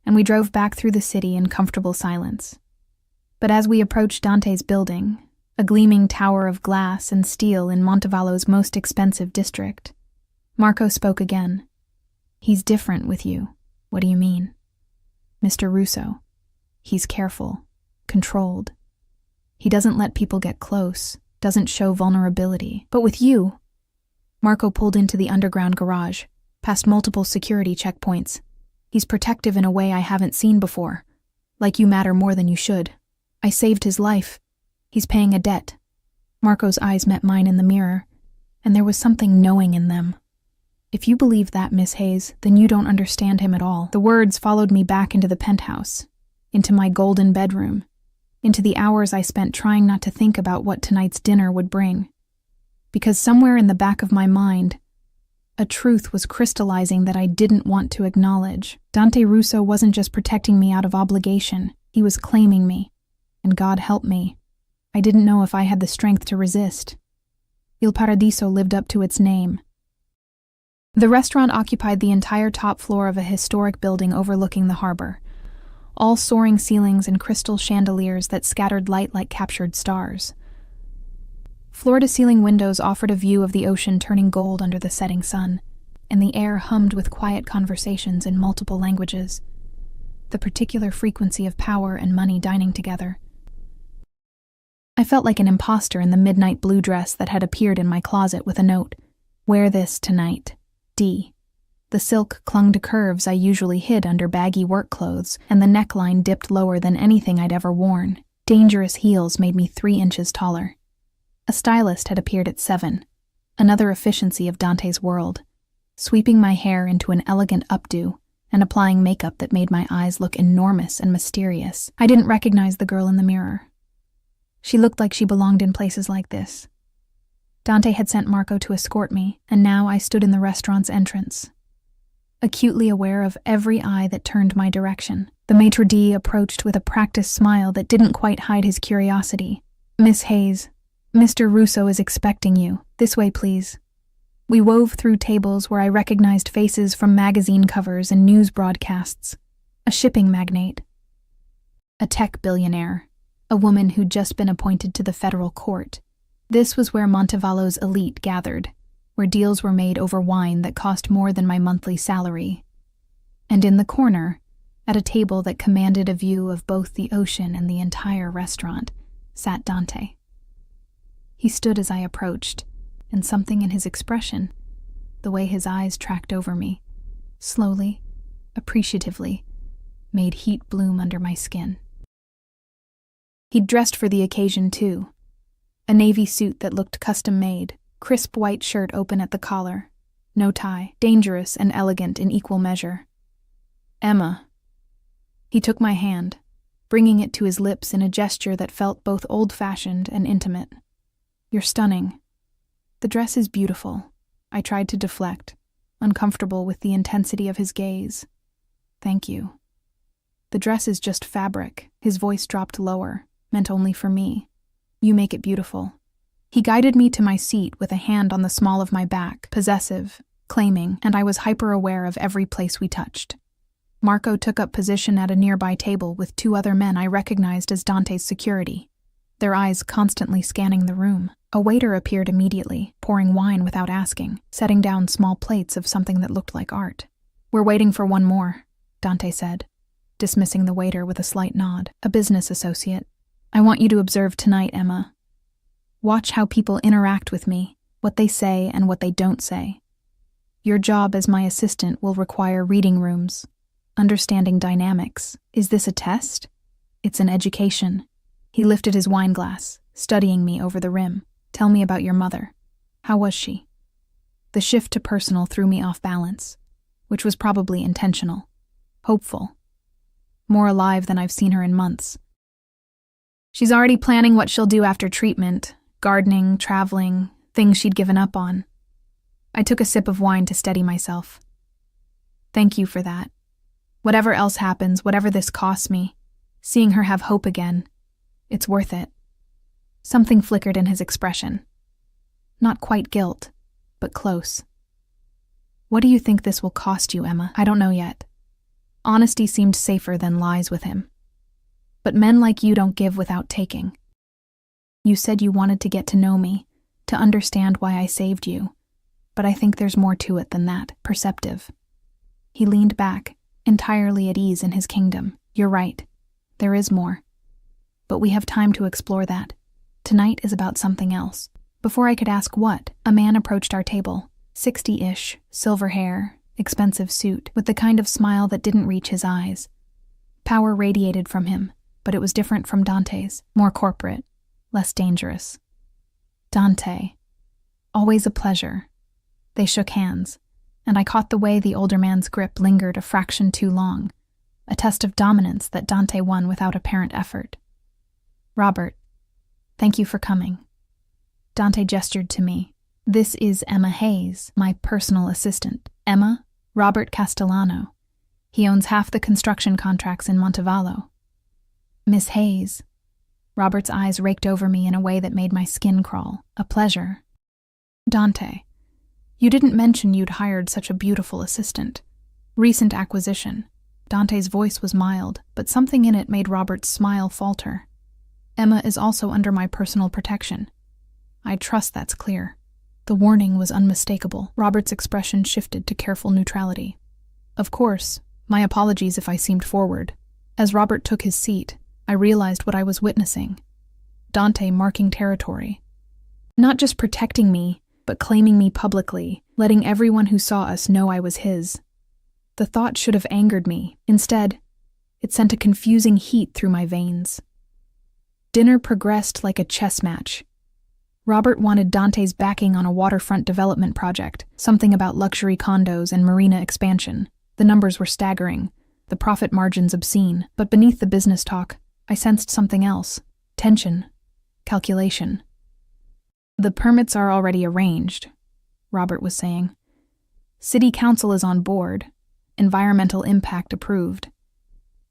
and we drove back through the city in comfortable silence. But as we approached Dante's building, a gleaming tower of glass and steel in Montevallo's most expensive district, Marco spoke again. He's different with you. What do you mean? Mr. Russo. He's careful, controlled. He doesn't let people get close, doesn't show vulnerability. But with you... Marco pulled into the underground garage, past multiple security checkpoints. He's protective in a way I haven't seen before. Like you matter more than you should. I saved his life. He's paying a debt. Marco's eyes met mine in the mirror, and there was something knowing in them. If you believe that, Miss Hayes, then you don't understand him at all. The words followed me back into the penthouse, into my golden bedroom, into the hours I spent trying not to think about what tonight's dinner would bring. Because somewhere in the back of my mind, a truth was crystallizing that I didn't want to acknowledge. Dante Russo wasn't just protecting me out of obligation, he was claiming me. And God help me. I didn't know if I had the strength to resist. Il Paradiso lived up to its name. The restaurant occupied the entire top floor of a historic building overlooking the harbor, all soaring ceilings and crystal chandeliers that scattered light like captured stars. Floor-to-ceiling windows offered a view of the ocean turning gold under the setting sun, and the air hummed with quiet conversations in multiple languages, the particular frequency of power and money dining together. I felt like an imposter in the midnight blue dress that had appeared in my closet with a note, "Wear this tonight. D." The silk clung to curves I usually hid under baggy work clothes, and the neckline dipped lower than anything I'd ever worn. Dangerous heels made me 3 inches taller. A stylist had appeared at 7, another efficiency of Dante's world, sweeping my hair into an elegant updo and applying makeup that made my eyes look enormous and mysterious. I didn't recognize the girl in the mirror. She looked like she belonged in places like this. Dante had sent Marco to escort me, and now I stood in the restaurant's entrance. acutely aware of every eye that turned my direction. The maitre d' approached with a practiced smile that didn't quite hide his curiosity. "Miss Hayes, Mr. Russo is expecting you. This way, please." We wove through tables where I recognized faces from magazine covers and news broadcasts. A shipping magnate, a tech billionaire, a woman who'd just been appointed to the federal court. This was where Montevallo's elite gathered, where deals were made over wine that cost more than my monthly salary. And in the corner, at a table that commanded a view of both the ocean and the entire restaurant, sat Dante. He stood as I approached, and something in his expression, the way his eyes tracked over me, slowly, appreciatively, made heat bloom under my skin. He'd dressed for the occasion, too. A navy suit that looked custom-made, crisp white shirt open at the collar, no tie, dangerous and elegant in equal measure. "Emma." He took my hand, bringing it to his lips in a gesture that felt both old-fashioned and intimate. "You're stunning." "The dress is beautiful." I tried to deflect, uncomfortable with the intensity of his gaze. "Thank you." "The dress is just fabric." His voice dropped lower, meant only for me. "You make it beautiful." He guided me to my seat with a hand on the small of my back, possessive, claiming, and I was hyper-aware of every place we touched. Marco took up position at a nearby table with two other men I recognized as Dante's security, their eyes constantly scanning the room. A waiter appeared immediately, pouring wine without asking, setting down small plates of something that looked like art. "We're waiting for one more," Dante said, dismissing the waiter with a slight nod. "A business associate. I want you to observe tonight, Emma. Watch how people interact with me, what they say and what they don't say. Your job as my assistant will require reading rooms, understanding dynamics. Is this a test? It's an education." He lifted his wine glass, studying me over the rim. "Tell me about your mother. How was she?" The shift to personal threw me off balance, which was probably intentional. Hopeful. More alive than I've seen her in months. "She's already planning what she'll do after treatment. Gardening, traveling, things she'd given up on." I took a sip of wine to steady myself. "Thank you for that. Whatever else happens, whatever this costs me, seeing her have hope again, it's worth it." Something flickered in his expression. Not quite guilt, but close. "What do you think this will cost you, Emma?" "I don't know yet." Honesty seemed safer than lies with him. "But men like you don't give without taking. You said you wanted to get to know me, to understand why I saved you, but I think there's more to it than that, perceptive." He leaned back, entirely at ease in his kingdom. "You're right. There is more. But we have time to explore that. Tonight is about something else." Before I could ask what, a man approached our table, 60-ish, silver hair, expensive suit, with the kind of smile that didn't reach his eyes. Power radiated from him, but it was different from Dante's, more corporate, less dangerous. "Dante. Always a pleasure." They shook hands, and I caught the way the older man's grip lingered a fraction too long, a test of dominance that Dante won without apparent effort. "Robert, thank you for coming." Dante gestured to me. "This is Emma Hayes, my personal assistant." "Emma? Robert Castellano. He owns half the construction contracts in Montevallo." "Miss Hayes." Robert's eyes raked over me in a way that made my skin crawl. "A pleasure." "Dante, you didn't mention you'd hired such a beautiful assistant. Recent acquisition." Dante's voice was mild, but something in it made Robert's smile falter. "Emma is also under my personal protection. I trust that's clear." The warning was unmistakable. Robert's expression shifted to careful neutrality. "Of course, my apologies if I seemed forward." As Robert took his seat, I realized what I was witnessing. Dante marking territory. Not just protecting me, but claiming me publicly, letting everyone who saw us know I was his. The thought should have angered me. Instead, it sent a confusing heat through my veins. Dinner progressed like a chess match. Robert wanted Dante's backing on a waterfront development project, something about luxury condos and marina expansion. The numbers were staggering, the profit margins obscene, but beneath the business talk, I sensed something else. Tension. Calculation. "The permits are already arranged," Robert was saying. "City council is on board. environmental impact approved.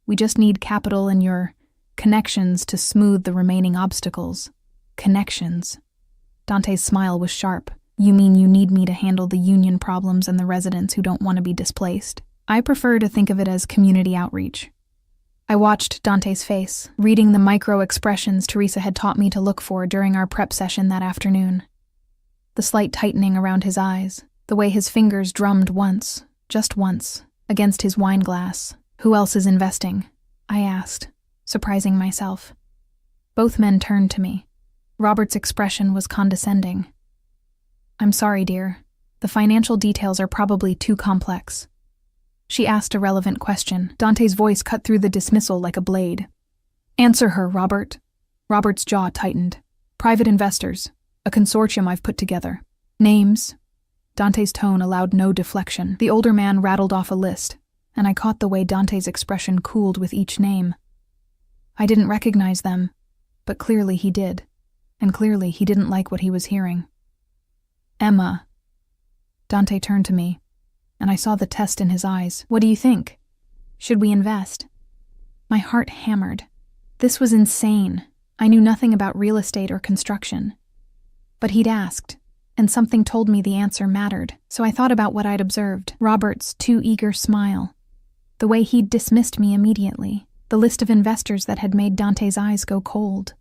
We just need capital and your connections to smooth the remaining obstacles. Connections. Dante's smile was sharp. You mean you need me to handle the union problems and the residents who don't want to be displaced? I prefer to think of it as community outreach. I watched Dante's face, reading the micro-expressions Teresa had taught me to look for during our prep session that afternoon. The slight tightening around his eyes, the way his fingers drummed once, just once, against his wine glass. Who else is investing? I asked, surprising myself. Both men turned to me. Robert's expression was condescending. I'm sorry, dear. The financial details are probably too complex. She asked a relevant question. Dante's voice cut through the dismissal like a blade. Answer her, Robert. Robert's jaw tightened. Private investors. A consortium I've put together. Names. Dante's tone allowed no deflection. The older man rattled off a list, and I caught the way Dante's expression cooled with each name. I didn't recognize them, but clearly he did, and clearly he didn't like what he was hearing. Emma. Dante turned to me, and I saw the test in his eyes. What do you think? Should we invest? My heart hammered. This was insane. I knew nothing about real estate or construction. But he'd asked, and something told me the answer mattered, so I thought about what I'd observed. Robert's too eager smile. The way he'd dismissed me immediately. The list of investors that had made Dante's eyes go cold.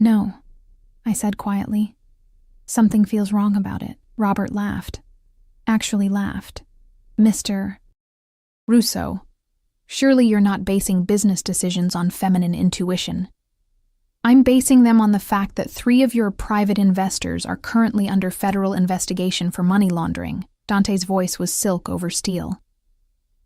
No, I said quietly. Something feels wrong about it. Robert laughed. Actually laughed. Mr. Russo, surely you're not basing business decisions on feminine intuition. I'm basing them on the fact that 3 of your private investors are currently under federal investigation for money laundering. Dante's voice was silk over steel.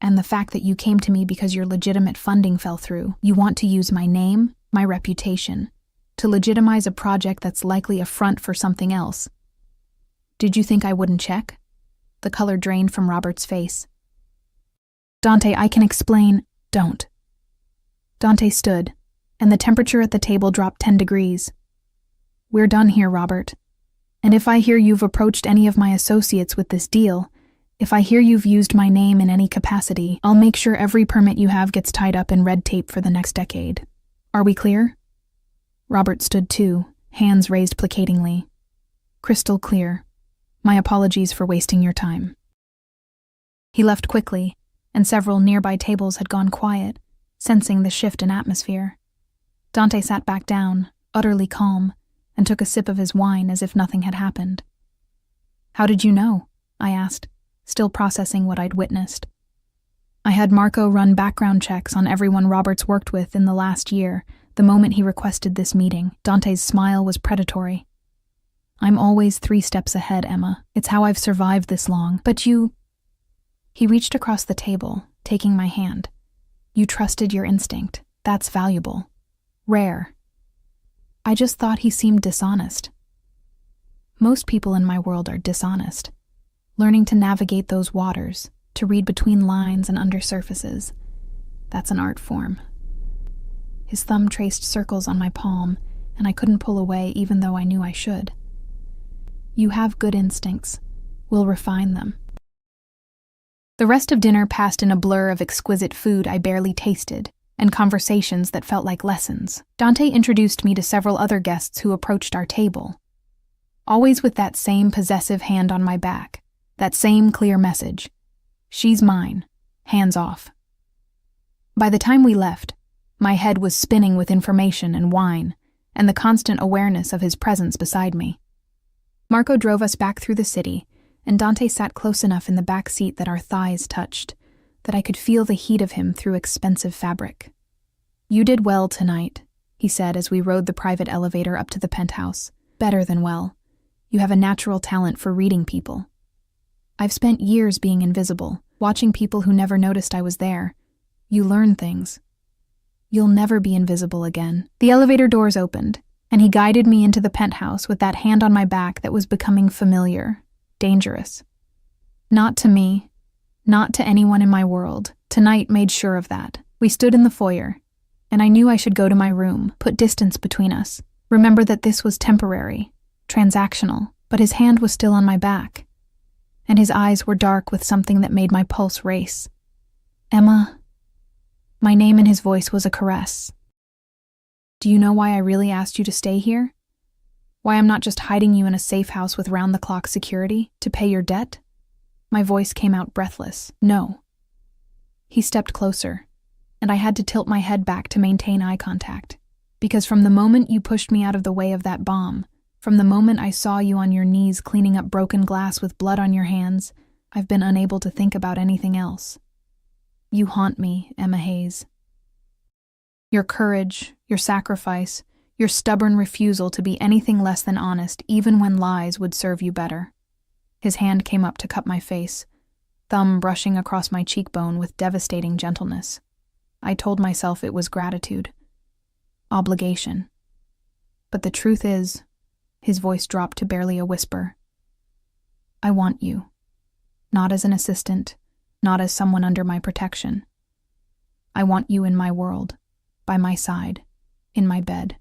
And the fact that you came to me because your legitimate funding fell through. You want to use my name, my reputation, to legitimize a project that's likely a front for something else. Did you think I wouldn't check? The color drained from Robert's face. Dante, I can explain. Don't. Dante stood, and the temperature at the table dropped 10 degrees. We're done here, Robert. And if I hear you've approached any of my associates with this deal, if I hear you've used my name in any capacity, I'll make sure every permit you have gets tied up in red tape for the next decade. Are we clear? Robert stood too, hands raised placatingly. Crystal clear. My apologies for wasting your time. He left quickly, and several nearby tables had gone quiet, sensing the shift in atmosphere. Dante sat back down, utterly calm, and took a sip of his wine as if nothing had happened. How did you know? I asked, still processing what I'd witnessed. I had Marco run background checks on everyone Roberts worked with in the last year, the moment he requested this meeting. Dante's smile was predatory. I'm always 3 steps ahead, Emma. It's how I've survived this long. But you... He reached across the table, taking my hand. You trusted your instinct. That's valuable. Rare. I just thought he seemed dishonest. Most people in my world are dishonest. Learning to navigate those waters, to read between lines and under surfaces. That's an art form. His thumb traced circles on my palm, and I couldn't pull away even though I knew I should. You have good instincts. We'll refine them. The rest of dinner passed in a blur of exquisite food I barely tasted, and conversations that felt like lessons. Dante introduced me to several other guests who approached our table. Always with that same possessive hand on my back, that same clear message. She's mine. Hands off. By the time we left, my head was spinning with information and wine, and the constant awareness of his presence beside me. Marco drove us back through the city, and Dante sat close enough in the back seat that our thighs touched, that I could feel the heat of him through expensive fabric. You did well tonight, he said as we rode the private elevator up to the penthouse. Better than well. You have a natural talent for reading people. I've spent years being invisible, watching people who never noticed I was there. You learn things. You'll never be invisible again. The elevator doors opened, and he guided me into the penthouse with that hand on my back that was becoming familiar, dangerous. Not to me, not to anyone in my world. Tonight made sure of that. We stood in the foyer, and I knew I should go to my room, put distance between us, remember that this was temporary, transactional, but his hand was still on my back, and his eyes were dark with something that made my pulse race. Emma. My name in his voice was a caress. Do you know why I really asked you to stay here? Why I'm not just hiding you in a safe house with round-the-clock security to pay your debt? My voice came out breathless. No. He stepped closer, and I had to tilt my head back to maintain eye contact. Because from the moment you pushed me out of the way of that bomb, from the moment I saw you on your knees cleaning up broken glass with blood on your hands, I've been unable to think about anything else. You haunt me, Emma Hayes. Your courage, your sacrifice, your stubborn refusal to be anything less than honest, even when lies would serve you better. His hand came up to cup my face, thumb brushing across my cheekbone with devastating gentleness. I told myself it was gratitude, obligation. But the truth is, his voice dropped to barely a whisper. I want you. Not as an assistant, not as someone under my protection. I want you in my world, by my side, in my bed.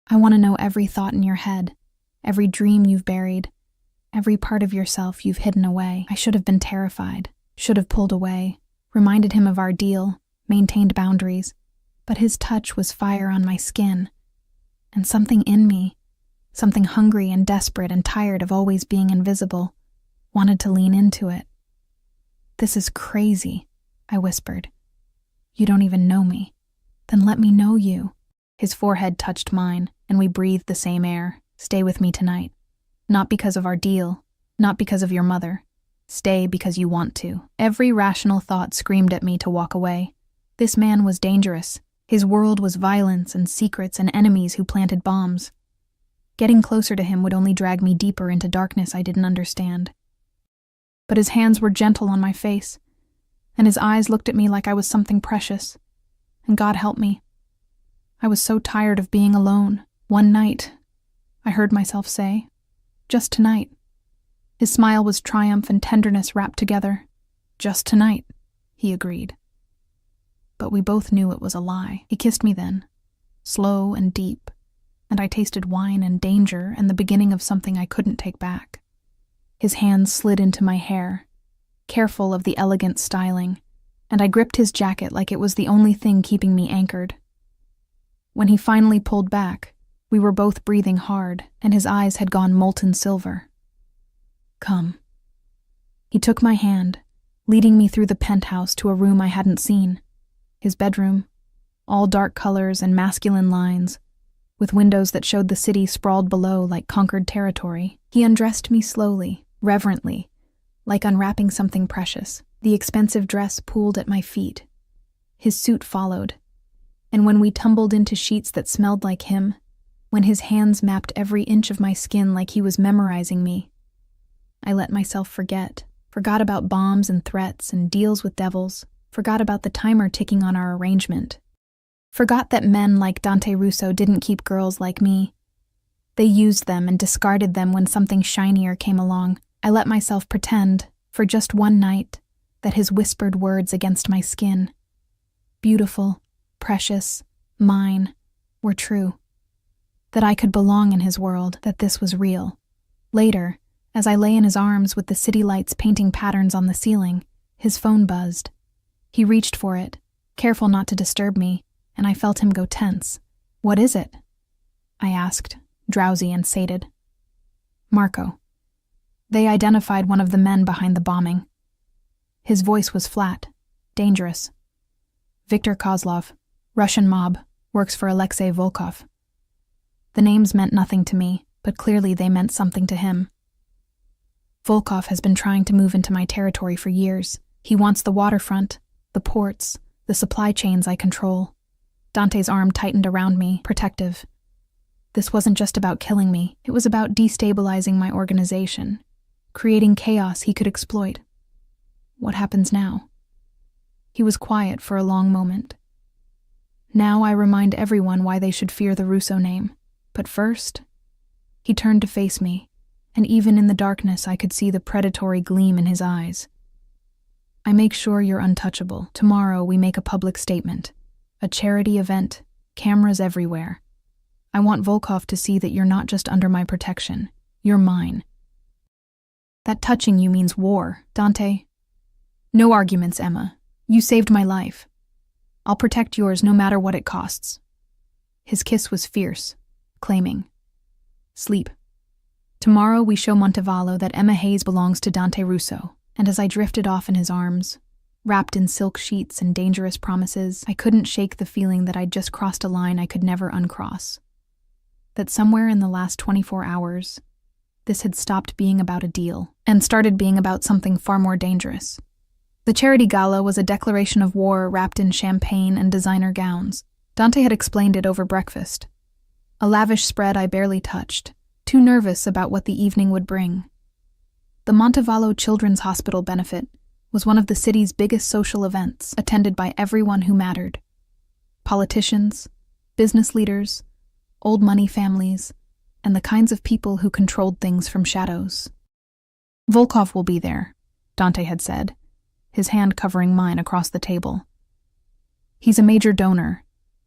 I want to know every thought in your head, every dream you've buried, every part of yourself you've hidden away. I should have been terrified, should have pulled away, reminded him of our deal, maintained boundaries, but his touch was fire on my skin, and something in me, something hungry and desperate and tired of always being invisible, wanted to lean into it. This is crazy, I whispered. You don't even know me. Then let me know you. His forehead touched mine, and we breathed the same air. Stay with me tonight. Not because of our deal, not because of your mother. Stay because you want to. Every rational thought screamed at me to walk away. This man was dangerous. His world was violence and secrets and enemies who planted bombs. Getting closer to him would only drag me deeper into darkness I didn't understand. But his hands were gentle on my face, and his eyes looked at me like I was something precious. And God help me. I was so tired of being alone. One night, I heard myself say, just tonight. His smile was triumph and tenderness wrapped together. Just tonight, he agreed. But we both knew it was a lie. He kissed me then, slow and deep, and I tasted wine and danger and the beginning of something I couldn't take back. His hands slid into my hair, careful of the elegant styling, and I gripped his jacket like it was the only thing keeping me anchored. When he finally pulled back, we were both breathing hard, and his eyes had gone molten silver. Come. He took my hand, leading me through the penthouse to a room I hadn't seen. His bedroom, all dark colors and masculine lines, with windows that showed the city sprawled below like conquered territory. He undressed me slowly, reverently, like unwrapping something precious. The expensive dress pooled at my feet. His suit followed, and when we tumbled into sheets that smelled like him, when his hands mapped every inch of my skin like he was memorizing me, I let myself forgot about bombs and threats and deals with devils, forgot about the timer ticking on our arrangement, forgot that men like Dante Russo didn't keep girls like me. They used them and discarded them when something shinier came along. I let myself pretend, for just one night, that his whispered words against my skin, beautiful, precious, mine, were true. That I could belong in his world, that this was real. Later, as I lay in his arms with the city lights painting patterns on the ceiling, his phone buzzed. He reached for it, careful not to disturb me, and I felt him go tense. What is it? I asked, drowsy and sated. Marco. They identified one of the men behind the bombing. His voice was flat, dangerous. Viktor Kozlov, Russian mob, works for Alexei Volkov. The names meant nothing to me, but clearly they meant something to him. Volkov has been trying to move into my territory for years. He wants the waterfront, the ports, the supply chains I control. Dante's arm tightened around me, protective. This wasn't just about killing me. It was about destabilizing my organization, creating chaos he could exploit. What happens now? He was quiet for a long moment. Now I remind everyone why they should fear the Russo name. But first, he turned to face me, and even in the darkness I could see the predatory gleam in his eyes. I make sure you're untouchable. Tomorrow we make a public statement. A charity event, cameras everywhere. I want Volkov to see that you're not just under my protection. You're mine. That touching you means war, Dante. No arguments, Emma. You saved my life. I'll protect yours no matter what it costs. His kiss was fierce, claiming, "Sleep. Tomorrow we show Montevallo that Emma Hayes belongs to Dante Russo." And as I drifted off in his arms, wrapped in silk sheets and dangerous promises, I couldn't shake the feeling that I'd just crossed a line I could never uncross. That somewhere in the last 24 hours, this had stopped being about a deal and started being about something far more dangerous. The charity gala was a declaration of war wrapped in champagne and designer gowns. Dante had explained it over breakfast. A lavish spread I barely touched, too nervous about what the evening would bring. The Montevallo Children's Hospital benefit was one of the city's biggest social events, attended by everyone who mattered. Politicians, business leaders, old money families, and the kinds of people who controlled things from shadows. "Volkov will be there," Dante had said, his hand covering mine across the table. "He's a major donor,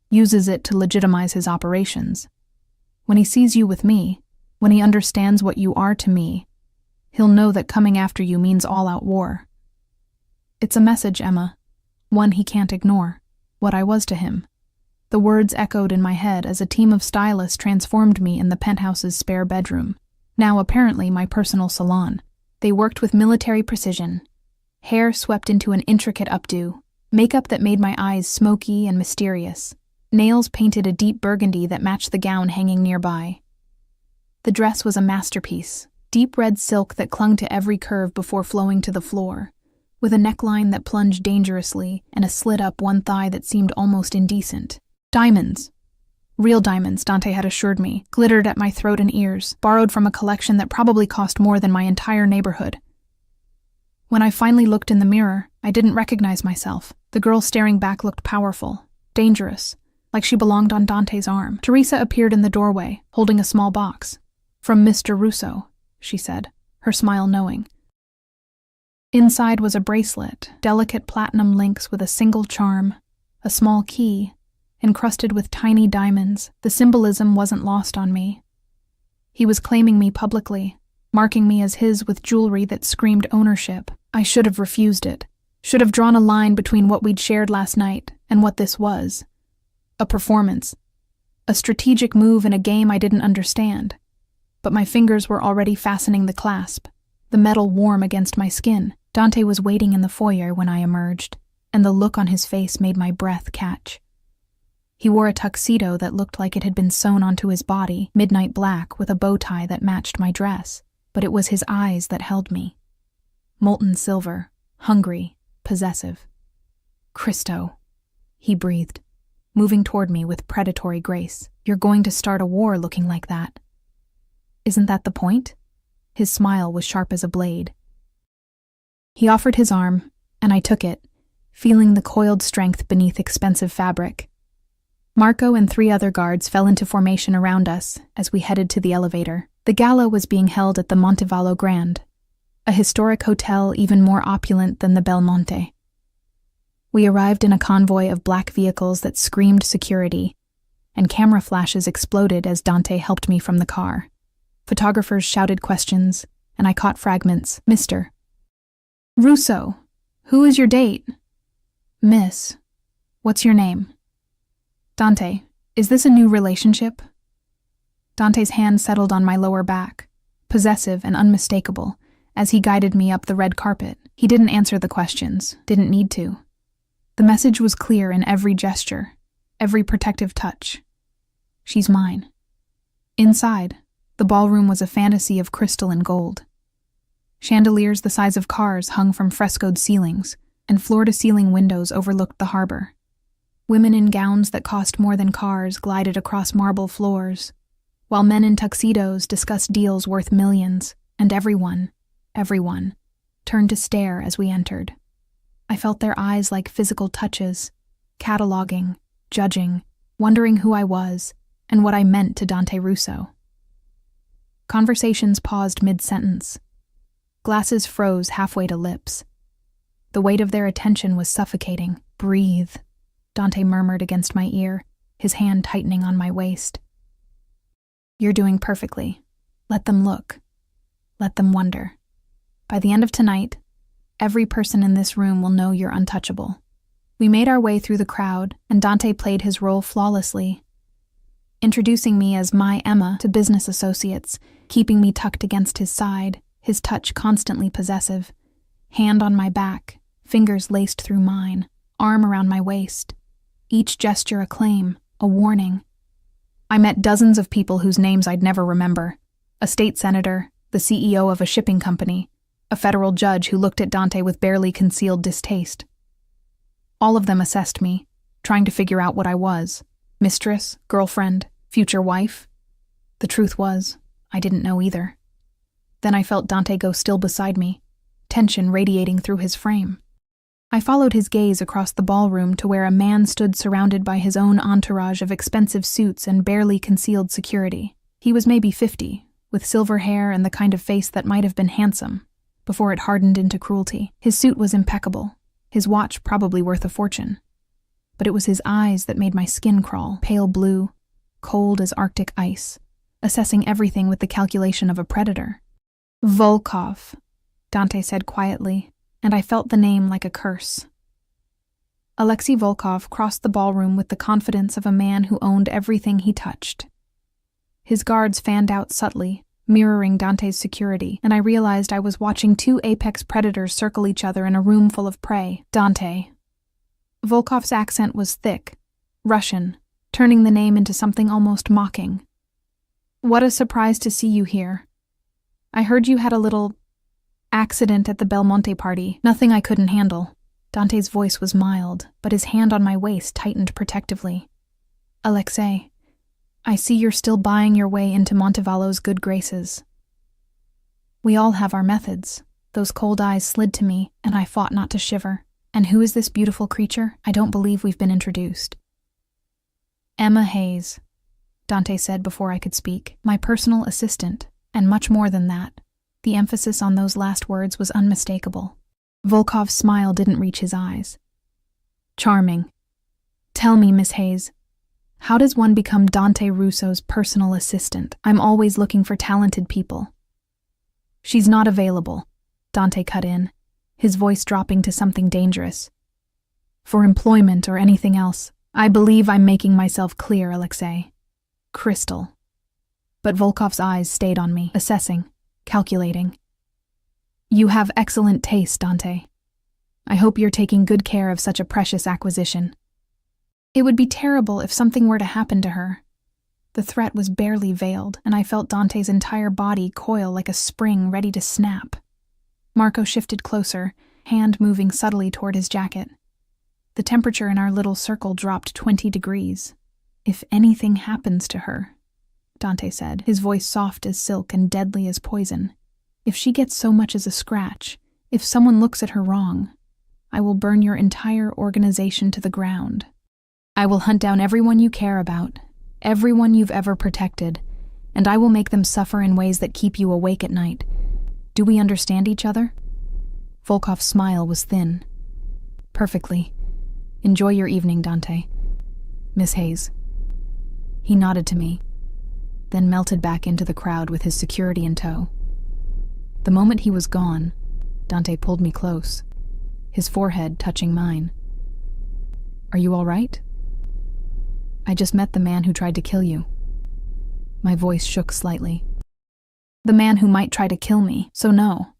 uses it to legitimize his operations. When he sees you with me, when he understands what you are to me, he'll know that coming after you means all-out war. It's a message, Emma, one he can't ignore, what I was to him." The words echoed in my head as a team of stylists transformed me in the penthouse's spare bedroom, now apparently my personal salon. They worked with military precision. Hair swept into an intricate updo, makeup that made my eyes smoky and mysterious, nails painted a deep burgundy that matched the gown hanging nearby. The dress was a masterpiece, deep red silk that clung to every curve before flowing to the floor, with a neckline that plunged dangerously and a slit up one thigh that seemed almost indecent. Diamonds. Real diamonds, Dante had assured me, glittered at my throat and ears, borrowed from a collection that probably cost more than my entire neighborhood. When I finally looked in the mirror, I didn't recognize myself. The girl staring back looked powerful, dangerous, like she belonged on Dante's arm. Teresa appeared in the doorway, holding a small box. "From Mr. Russo," she said, her smile knowing. Inside was a bracelet, delicate platinum links with a single charm, a small key, encrusted with tiny diamonds. The symbolism wasn't lost on me. He was claiming me publicly, marking me as his with jewelry that screamed ownership. I should have refused it, should have drawn a line between what we'd shared last night and what this was. A performance, a strategic move in a game I didn't understand. But my fingers were already fastening the clasp, the metal warm against my skin. Dante was waiting in the foyer when I emerged, and the look on his face made my breath catch. He wore a tuxedo that looked like it had been sewn onto his body, midnight black with a bow tie that matched my dress, but it was his eyes that held me. Molten silver, hungry, possessive. "Cristo," he breathed, moving toward me with predatory grace. "You're going to start a war looking like that. Isn't that the point?" His smile was sharp as a blade. He offered his arm, and I took it, feeling the coiled strength beneath expensive fabric. Marco and 3 other guards fell into formation around us as we headed to the elevator. The gala was being held at the Montevallo Grand, a historic hotel even more opulent than the Belmonte. We arrived in a convoy of black vehicles that screamed security, and camera flashes exploded as Dante helped me from the car. Photographers shouted questions, and I caught fragments. "Mr. Russo, who is your date?" "Miss, what's your name?" "Dante, is this a new relationship?" Dante's hand settled on my lower back, possessive and unmistakable, as he guided me up the red carpet. He didn't answer the questions, didn't need to. The message was clear in every gesture, every protective touch. She's mine. Inside, the ballroom was a fantasy of crystal and gold. Chandeliers the size of cars hung from frescoed ceilings, and floor-to-ceiling windows overlooked the harbor. Women in gowns that cost more than cars glided across marble floors, while men in tuxedos discussed deals worth millions, and everyone, turned to stare as we entered. I felt their eyes like physical touches, cataloging, judging, wondering who I was and what I meant to Dante Russo. Conversations paused mid-sentence. Glasses froze halfway to lips. The weight of their attention was suffocating. "Breathe," Dante murmured against my ear, his hand tightening on my waist. "You're doing perfectly. Let them look. Let them wonder. By the end of tonight, every person in this room will know you're untouchable. We made our way through the crowd, and Dante played his role flawlessly, introducing me as my Emma to business associates, keeping me tucked against his side, his touch constantly possessive. Hand on my back, fingers laced through mine, arm around my waist. Each gesture a claim, a warning. I met dozens of people whose names I'd never remember. A state senator, the CEO of a shipping company, a federal judge who looked at Dante with barely concealed distaste. All of them assessed me, trying to figure out what I was. Mistress, girlfriend, future wife. The truth was, I didn't know either. Then I felt Dante go still beside me, tension radiating through his frame. I followed his gaze across the ballroom to where a man stood surrounded by his own entourage of expensive suits and barely concealed security. He was maybe 50, with silver hair and the kind of face that might have been handsome, before it hardened into cruelty. His suit was impeccable, his watch probably worth a fortune. But it was his eyes that made my skin crawl, pale blue, cold as Arctic ice, assessing everything with the calculation of a predator. Volkov, Dante said quietly, and I felt the name like a curse. Alexei Volkov crossed the ballroom with the confidence of a man who owned everything he touched. His guards fanned out subtly, mirroring Dante's security, and I realized I was watching two apex predators circle each other in a room full of prey. Dante. Volkov's accent was thick, Russian, turning the name into something almost mocking. What a surprise to see you here. I heard you had a little accident at the Belmonte party, nothing I couldn't handle. Dante's voice was mild, but his hand on my waist tightened protectively. Alexei, I see you're still buying your way into Montevallo's good graces. We all have our methods. Those cold eyes slid to me, and I fought not to shiver. And who is this beautiful creature? I don't believe we've been introduced. Emma Hayes, Dante said before I could speak. My personal assistant, and much more than that. The emphasis on those last words was unmistakable. Volkov's smile didn't reach his eyes. Charming. Tell me, Miss Hayes, how does one become Dante Russo's personal assistant? I'm always looking for talented people. She's not available, Dante cut in, his voice dropping to something dangerous. For employment or anything else, I believe I'm making myself clear, Alexei. Crystal. But Volkov's eyes stayed on me, assessing, calculating. You have excellent taste, Dante. I hope you're taking good care of such a precious acquisition. It would be terrible if something were to happen to her. The threat was barely veiled, and I felt Dante's entire body coil like a spring ready to snap. Marco shifted closer, hand moving subtly toward his jacket. The temperature in our little circle dropped 20 degrees. If anything happens to her, Dante said, his voice soft as silk and deadly as poison. If she gets so much as a scratch, if someone looks at her wrong, I will burn your entire organization to the ground. I will hunt down everyone you care about, everyone you've ever protected, and I will make them suffer in ways that keep you awake at night. Do we understand each other? Volkov's smile was thin. Perfectly. Enjoy your evening, Dante. Miss Hayes. He nodded to me, then melted back into the crowd with his security in tow. The moment he was gone, Dante pulled me close, his forehead touching mine. Are you all right? I just met the man who tried to kill you. My voice shook slightly. The man who might try to kill me, so no,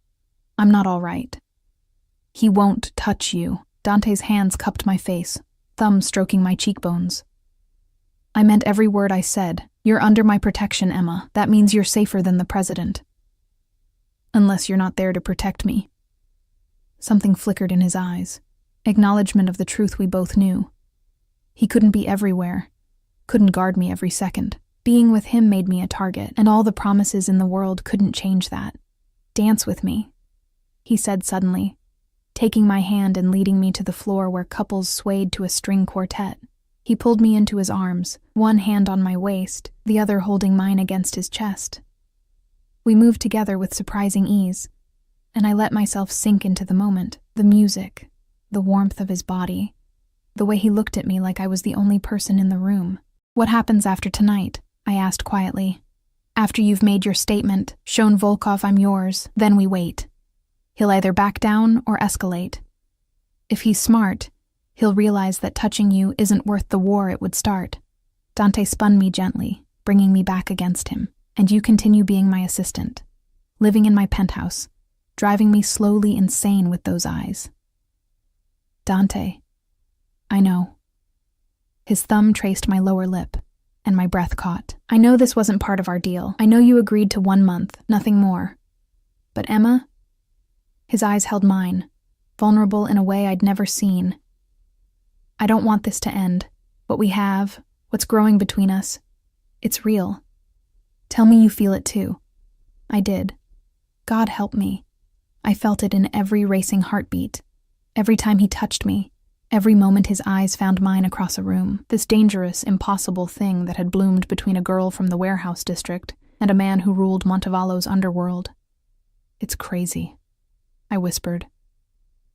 I'm not all right. He won't touch you. Dante's hands cupped my face, thumbs stroking my cheekbones. I meant every word I said. You're under my protection, Emma. That means you're safer than the president. Unless you're not there to protect me. Something flickered in his eyes, acknowledgement of the truth we both knew. He couldn't be everywhere, couldn't guard me every second. Being with him made me a target, and all the promises in the world couldn't change that. Dance with me, he said suddenly, taking my hand and leading me to the floor where couples swayed to a string quartet. He pulled me into his arms, one hand on my waist, the other holding mine against his chest. We moved together with surprising ease, and I let myself sink into the moment, the music, the warmth of his body, the way he looked at me like I was the only person in the room. What happens after tonight? I asked quietly. After you've made your statement, shown Volkov I'm yours, then we wait. He'll either back down or escalate. If he's smart, He'll realize that touching you isn't worth the war it would start. Dante spun me gently, bringing me back against him, and you continue being my assistant, living in my penthouse, driving me slowly insane with those eyes. Dante. I know. His thumb traced my lower lip, and my breath caught. I know this wasn't part of our deal. I know you agreed to 1 month, nothing more. But Emma? His eyes held mine, vulnerable in a way I'd never seen. I don't want this to end. What we have, what's growing between us, it's real. Tell me you feel it too. I did. God help me. I felt it in every racing heartbeat, every time he touched me, every moment his eyes found mine across a room, this dangerous, impossible thing that had bloomed between a girl from the warehouse district and a man who ruled Montevallo's underworld. It's crazy, I whispered.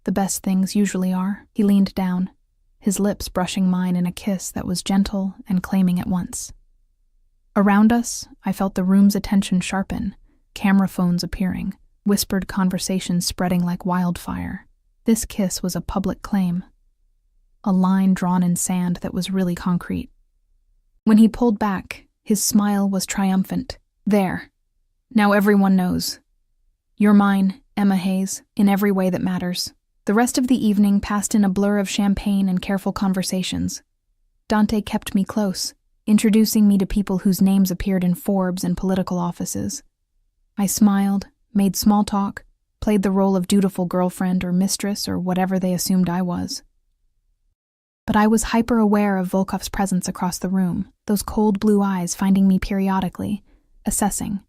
The best things usually are. He leaned down, his lips brushing mine in a kiss that was gentle and claiming at once. Around us, I felt the room's attention sharpen, camera phones appearing, whispered conversations spreading like wildfire. This kiss was a public claim, a line drawn in sand that was really concrete. When he pulled back, his smile was triumphant. There. Now everyone knows. You're mine, Emma Hayes, in every way that matters. The rest of the evening passed in a blur of champagne and careful conversations. Dante kept me close, introducing me to people whose names appeared in Forbes and political offices. I smiled, made small talk, played the role of dutiful girlfriend or mistress or whatever they assumed I was. But I was hyper-aware of Volkov's presence across the room, those cold blue eyes finding me periodically, assessing,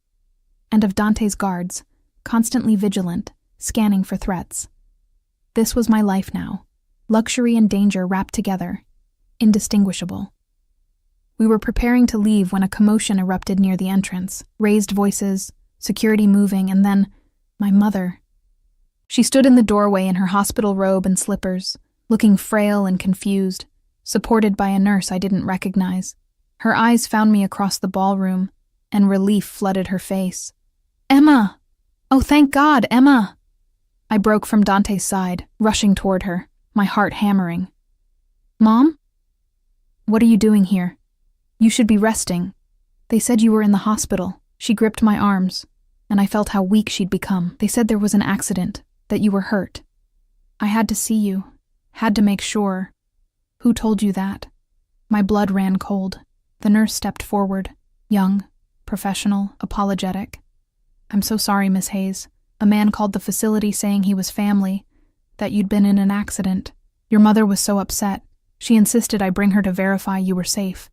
and of Dante's guards, constantly vigilant, scanning for threats. This was my life now, luxury and danger wrapped together, indistinguishable. We were preparing to leave when a commotion erupted near the entrance, raised voices, security moving, and then my mother. She stood in the doorway in her hospital robe and slippers, looking frail and confused, supported by a nurse I didn't recognize. Her eyes found me across the ballroom, and relief flooded her face. Emma! Oh, thank God, Emma! I broke from Dante's side, rushing toward her, my heart hammering. Mom? What are you doing here? You should be resting. They said you were in the hospital. She gripped my arms, and I felt how weak she'd become. They said there was an accident, that you were hurt. I had to see you, had to make sure. Who told you that? My blood ran cold. The nurse stepped forward, young, professional, apologetic. I'm so sorry, Miss Hayes. A man called the facility saying he was family, that you'd been in an accident. Your mother was so upset. She insisted I bring her to verify you were safe.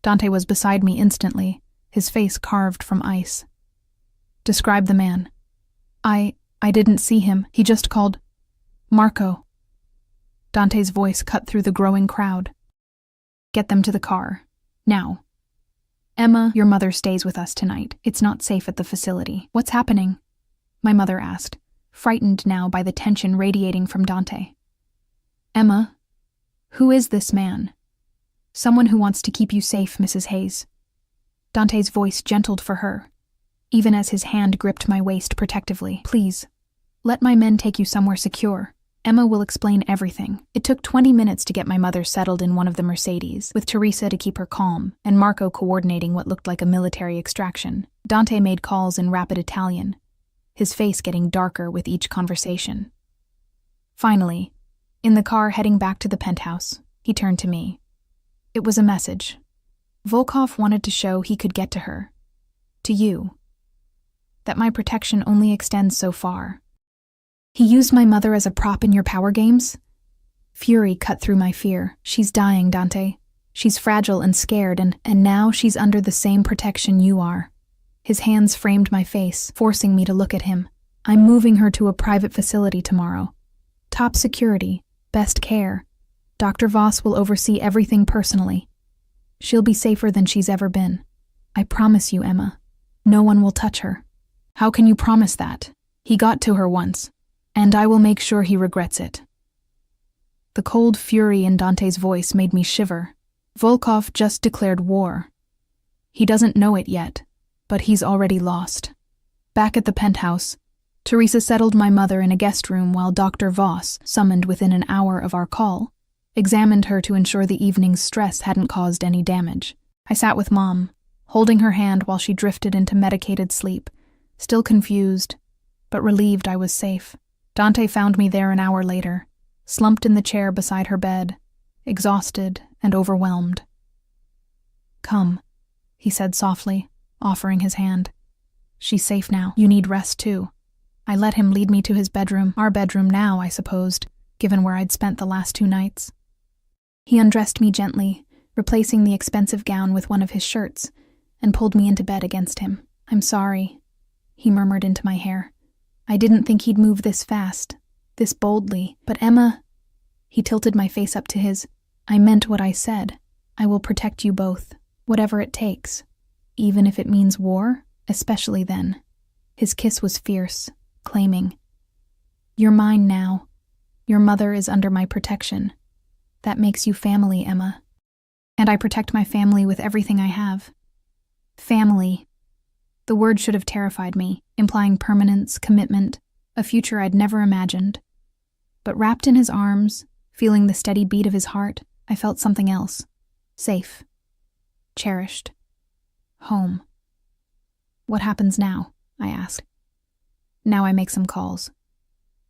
Dante was beside me instantly, his face carved from ice. Describe the man. I didn't see him. He just called Marco. Dante's voice cut through the growing crowd. Get them to the car. Now. Emma, your mother stays with us tonight. It's not safe at the facility. What's happening? My mother asked, frightened now by the tension radiating from Dante. Emma, who is this man? Someone who wants to keep you safe, Mrs. Hayes. Dante's voice gentled for her, even as his hand gripped my waist protectively. Please, let my men take you somewhere secure. Emma will explain everything. It took 20 minutes to get my mother settled in one of the Mercedes, with Teresa to keep her calm, and Marco coordinating what looked like a military extraction. Dante made calls in rapid Italian, his face getting darker with each conversation. Finally, in the car heading back to the penthouse, he turned to me. It was a message. Volkov wanted to show he could get to her. To you. That my protection only extends so far. He used my mother as a prop in your power games? Fury cut through my fear. She's dying, Dante. She's fragile and scared, and now she's under the same protection you are. His hands framed my face, forcing me to look at him. I'm moving her to a private facility tomorrow. Top security, best care. Dr. Voss will oversee everything personally. She'll be safer than she's ever been. I promise you, Emma. No one will touch her. How can you promise that? He got to her once, and I will make sure he regrets it. The cold fury in Dante's voice made me shiver. Volkov just declared war. He doesn't know it yet, but he's already lost. Back at the penthouse, Teresa settled my mother in a guest room while Dr. Voss, summoned within an hour of our call, examined her to ensure the evening's stress hadn't caused any damage. I sat with Mom, holding her hand while she drifted into medicated sleep, still confused, but relieved I was safe. Dante found me there an hour later, slumped in the chair beside her bed, exhausted and overwhelmed. "Come," he said softly, offering his hand. "She's safe now. You need rest too." I let him lead me to his bedroom, our bedroom now, I supposed, given where I'd spent the last 2 nights. He undressed me gently, replacing the expensive gown with one of his shirts, and pulled me into bed against him. "I'm sorry," he murmured into my hair. "I didn't think he'd move this fast, this boldly. But Emma," he tilted my face up to his, "I meant what I said. I will protect you both, whatever it takes, even if it means war, especially then." His kiss was fierce, claiming, "You're mine now. Your mother is under my protection. That makes you family, Emma. And I protect my family with everything I have." Family. The word should have terrified me, implying permanence, commitment, a future I'd never imagined. But wrapped in his arms, feeling the steady beat of his heart, I felt something else. Safe. Cherished. Home. "What happens now?" I asked. "Now I make some calls.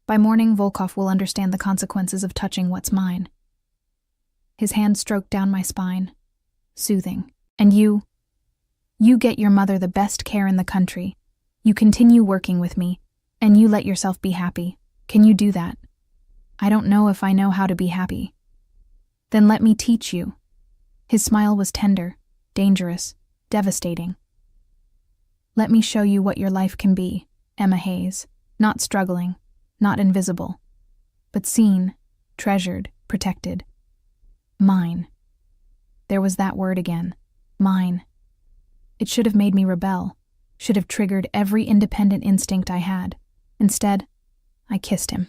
By morning, Volkov will understand the consequences of touching what's mine." His hand stroked down my spine, soothing. "And you get your mother the best care in the country. You continue working with me, and you let yourself be happy. Can you do that?" "I don't know if I know how to be happy." "Then let me teach you." His smile was tender, dangerous, devastating. "Let me show you what your life can be, Emma Hayes. Not struggling, not invisible, but seen, treasured, protected. Mine." There was that word again. Mine. It should have made me rebel, should have triggered every independent instinct I had. Instead, I kissed him.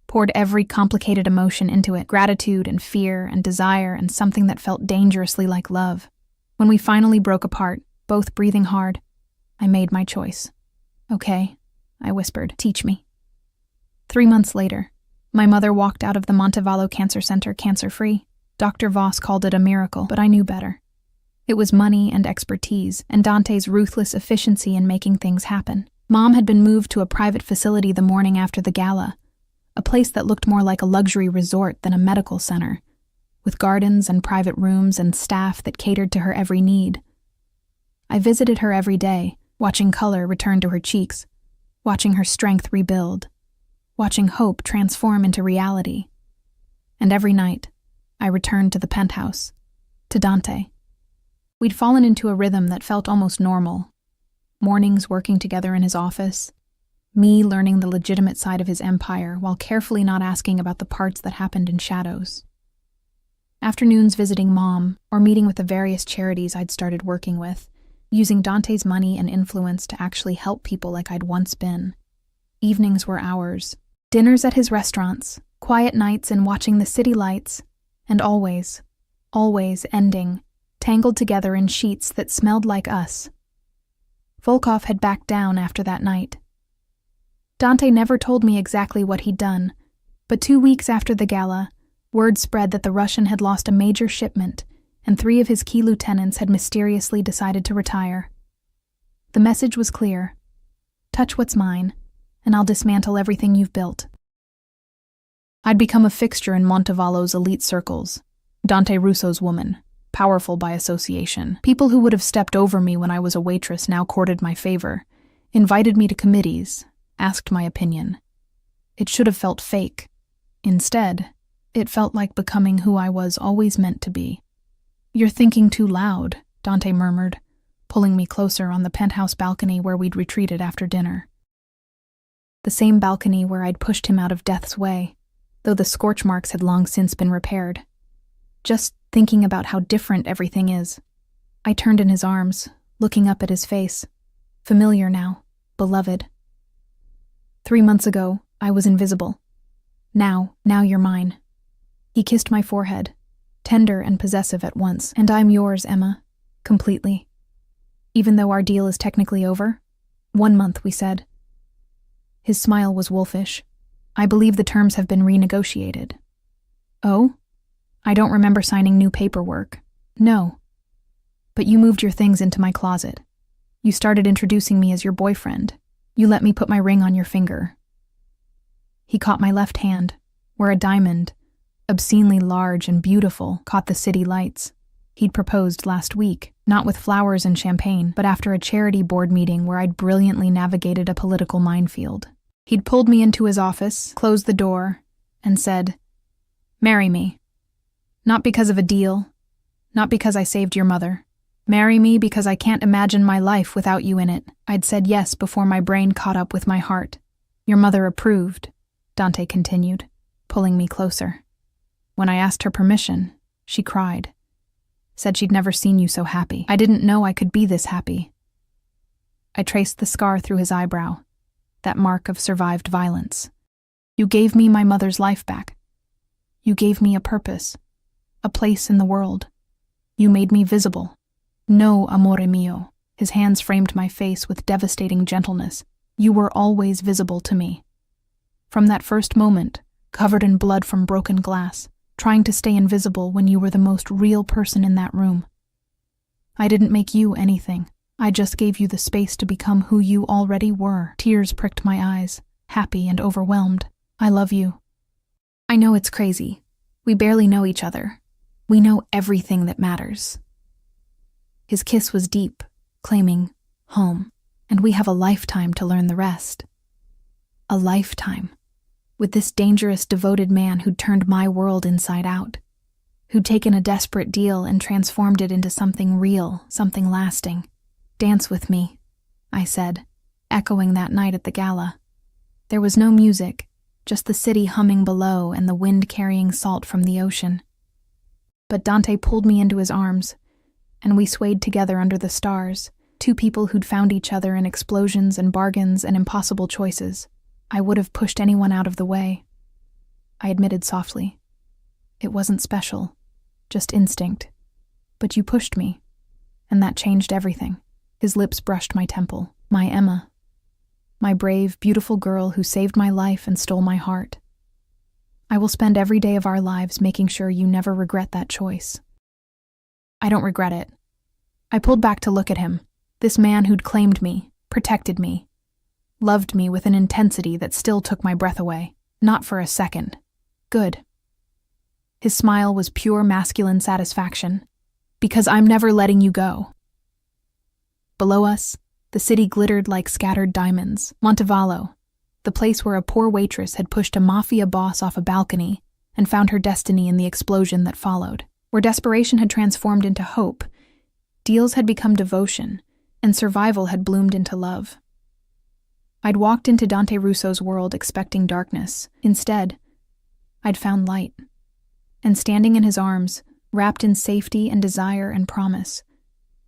Poured every complicated emotion into it, gratitude and fear and desire and something that felt dangerously like love. When we finally broke apart, both breathing hard, I made my choice. "Okay," I whispered, "teach me." 3 months later, my mother walked out of the Montevallo Cancer Center cancer-free. Dr. Voss called it a miracle, but I knew better. It was money and expertise, and Dante's ruthless efficiency in making things happen. Mom had been moved to a private facility the morning after the gala, a place that looked more like a luxury resort than a medical center, with gardens and private rooms and staff that catered to her every need. I visited her every day, watching color return to her cheeks, watching her strength rebuild, watching hope transform into reality. And every night, I returned to the penthouse, to Dante. We'd fallen into a rhythm that felt almost normal. Mornings working together in his office, me learning the legitimate side of his empire while carefully not asking about the parts that happened in shadows. Afternoons visiting Mom or meeting with the various charities I'd started working with, using Dante's money and influence to actually help people like I'd once been. Evenings were ours. Dinners at his restaurants, quiet nights in watching the city lights, and always ending, tangled together in sheets that smelled like us. Volkov had backed down after that night. Dante never told me exactly what he'd done, but 2 weeks after the gala, word spread that the Russian had lost a major shipment, and 3 of his key lieutenants had mysteriously decided to retire. The message was clear. Touch what's mine, and I'll dismantle everything you've built. I'd become a fixture in Montevallo's elite circles, Dante Russo's woman, powerful by association. People who would have stepped over me when I was a waitress now courted my favor, invited me to committees, asked my opinion. It should have felt fake. Instead, it felt like becoming who I was always meant to be. "You're thinking too loud," Dante murmured, pulling me closer on the penthouse balcony where we'd retreated after dinner. The same balcony where I'd pushed him out of death's way, though the scorch marks had long since been repaired. Just thinking about how different everything is. I turned in his arms, looking up at his face. Familiar now, beloved. 3 months ago, I was invisible. Now you're mine. He kissed my forehead, tender and possessive at once. "And I'm yours, Emma, completely. Even though our deal is technically over? 1 month, we said." His smile was wolfish. "I believe the terms have been renegotiated." "Oh?" I don't remember signing new paperwork. No. But you moved your things into my closet. You started introducing me as your boyfriend. You let me put my ring on your finger. He caught my left hand, where a diamond, obscenely large and beautiful, caught the city lights. He'd proposed last week, not with flowers and champagne, but after a charity board meeting where I'd brilliantly navigated a political minefield. He'd pulled me into his office, closed the door, and said, "Marry me. Not because of a deal, not because I saved your mother. Marry me because I can't imagine my life without you in it." I'd said yes before my brain caught up with my heart. "Your mother approved," Dante continued, pulling me closer. "When I asked her permission, she cried. Said she'd never seen you so happy. I didn't know I could be this happy." I traced the scar through his eyebrow, that mark of survived violence. "You gave me my mother's life back. You gave me a purpose, a place in the world. You made me visible. No, amore mio." His hands framed my face with devastating gentleness. "You were always visible to me. From that first moment, covered in blood from broken glass, trying to stay invisible when you were the most real person in that room. I didn't make you anything. I just gave you the space to become who you already were." Tears pricked my eyes, happy and overwhelmed. "I love you. I know it's crazy. We barely know each other. We know everything that matters." His kiss was deep, claiming home, and we have a lifetime to learn the rest. A lifetime. With this dangerous, devoted man who'd turned my world inside out, who'd taken a desperate deal and transformed it into something real, something lasting. "Dance with me," I said, echoing that night at the gala. There was no music, just the city humming below and the wind carrying salt from the ocean. But Dante pulled me into his arms, and we swayed together under the stars, two people who'd found each other in explosions and bargains and impossible choices. I would have pushed anyone out of the way. I admitted softly. "It wasn't special, just instinct. But you pushed me, and that changed everything." His lips brushed my temple. "My Emma. My brave, beautiful girl who saved my life and stole my heart. I will spend every day of our lives making sure you never regret that choice." "I don't regret it." I pulled back to look at him, this man who'd claimed me, protected me, loved me with an intensity that still took my breath away. Not for a second. Good. His smile was pure masculine satisfaction. "Because I'm never letting you go." Below us, the city glittered like scattered diamonds. Montevallo, the place where a poor waitress had pushed a Mafia boss off a balcony and found her destiny in the explosion that followed. Where desperation had transformed into hope, deals had become devotion, and survival had bloomed into love. I'd walked into Dante Russo's world expecting darkness. Instead, I'd found light. And standing in his arms, wrapped in safety and desire and promise,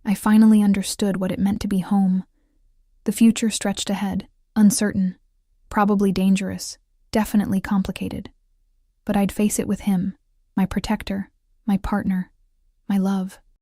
I finally understood what it meant to be home. The future stretched ahead, uncertain, probably dangerous, definitely complicated. But I'd face it with him, my protector, my partner, my love.